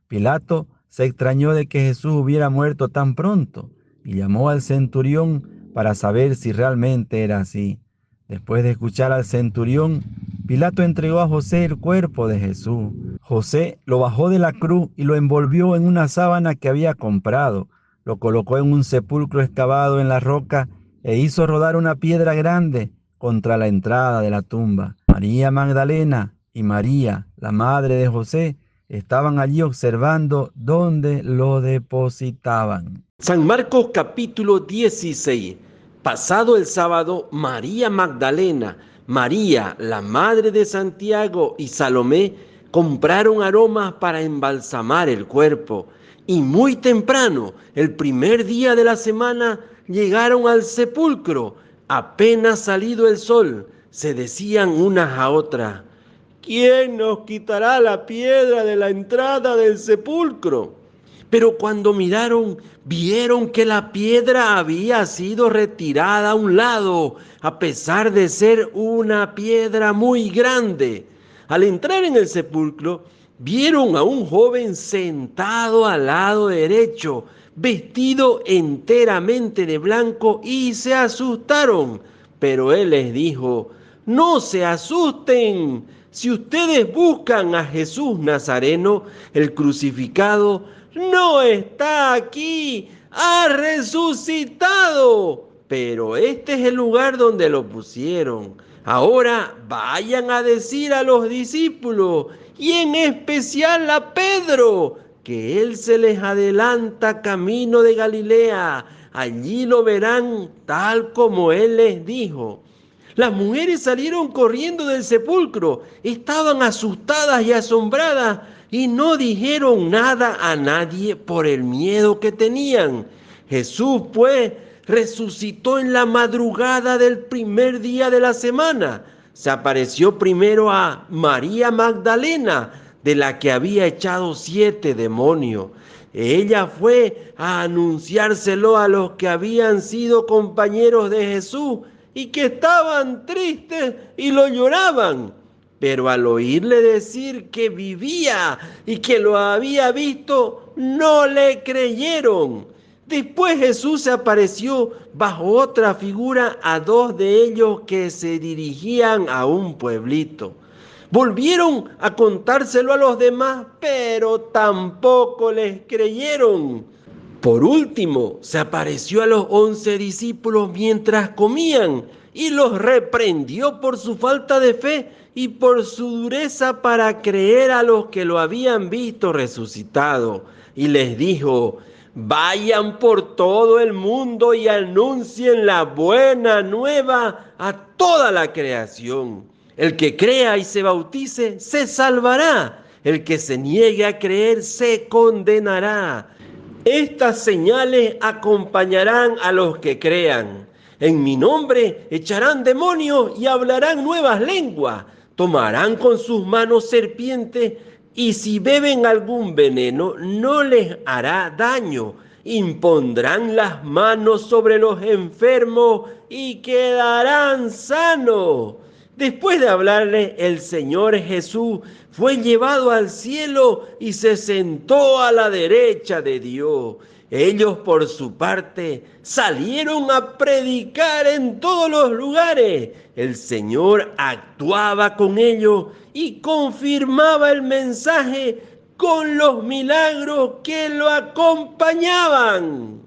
Pilato se extrañó de que Jesús hubiera muerto tan pronto y llamó al centurión para saber si realmente era así. Después de escuchar al centurión, Pilato entregó a José el cuerpo de Jesús. José lo bajó de la cruz y lo envolvió en una sábana que había comprado. Lo colocó en un sepulcro excavado en la roca e hizo rodar una piedra grande contra la entrada de la tumba. María Magdalena y María, la madre de José, estaban allí observando dónde lo depositaban. San Marcos capítulo 16. Pasado el sábado, María Magdalena, María, la madre de Santiago, y Salomé compraron aromas para embalsamar el cuerpo. Y muy temprano, el primer día de la semana, llegaron al sepulcro. Apenas salido el sol, se decían unas a otras: ¿quién nos quitará la piedra de la entrada del sepulcro? Pero cuando miraron, vieron que la piedra había sido retirada a un lado, a pesar de ser una piedra muy grande. Al entrar en el sepulcro, vieron a un joven sentado al lado derecho, vestido enteramente de blanco, y se asustaron. Pero él les dijo: no se asusten. Si ustedes buscan a Jesús Nazareno, el crucificado, no está aquí, ha resucitado. Pero este es el lugar donde lo pusieron. Ahora vayan a decir a los discípulos, y en especial a Pedro, que él se les adelanta camino de Galilea. Allí lo verán tal como él les dijo. Las mujeres salieron corriendo del sepulcro, estaban asustadas y asombradas y no dijeron nada a nadie por el miedo que tenían. Jesús, pues, resucitó en la madrugada del primer día de la semana. Se apareció primero a María Magdalena, de la que había echado 7 demonios. Ella fue a anunciárselo a los que habían sido compañeros de Jesús y que estaban tristes y lo lloraban. Pero al oírle decir que vivía y que lo había visto, no le creyeron. Después Jesús se apareció bajo otra figura a 2 de ellos que se dirigían a un pueblito. Volvieron a contárselo a los demás, pero tampoco les creyeron. Por último, se apareció a los 11 discípulos mientras comían y los reprendió por su falta de fe y por su dureza para creer a los que lo habían visto resucitado. Y les dijo: vayan por todo el mundo y anuncien la buena nueva a toda la creación. El que crea y se bautice se salvará. El que se niegue a creer se condenará. Estas señales acompañarán a los que crean. En mi nombre echarán demonios y hablarán nuevas lenguas. Tomarán con sus manos serpientes y si beben algún veneno no les hará daño. Impondrán las manos sobre los enfermos y quedarán sanos. Después de hablarle, el Señor Jesús fue llevado al cielo y se sentó a la derecha de Dios. Ellos, por su parte, salieron a predicar en todos los lugares. El Señor actuaba con ellos y confirmaba el mensaje con los milagros que lo acompañaban.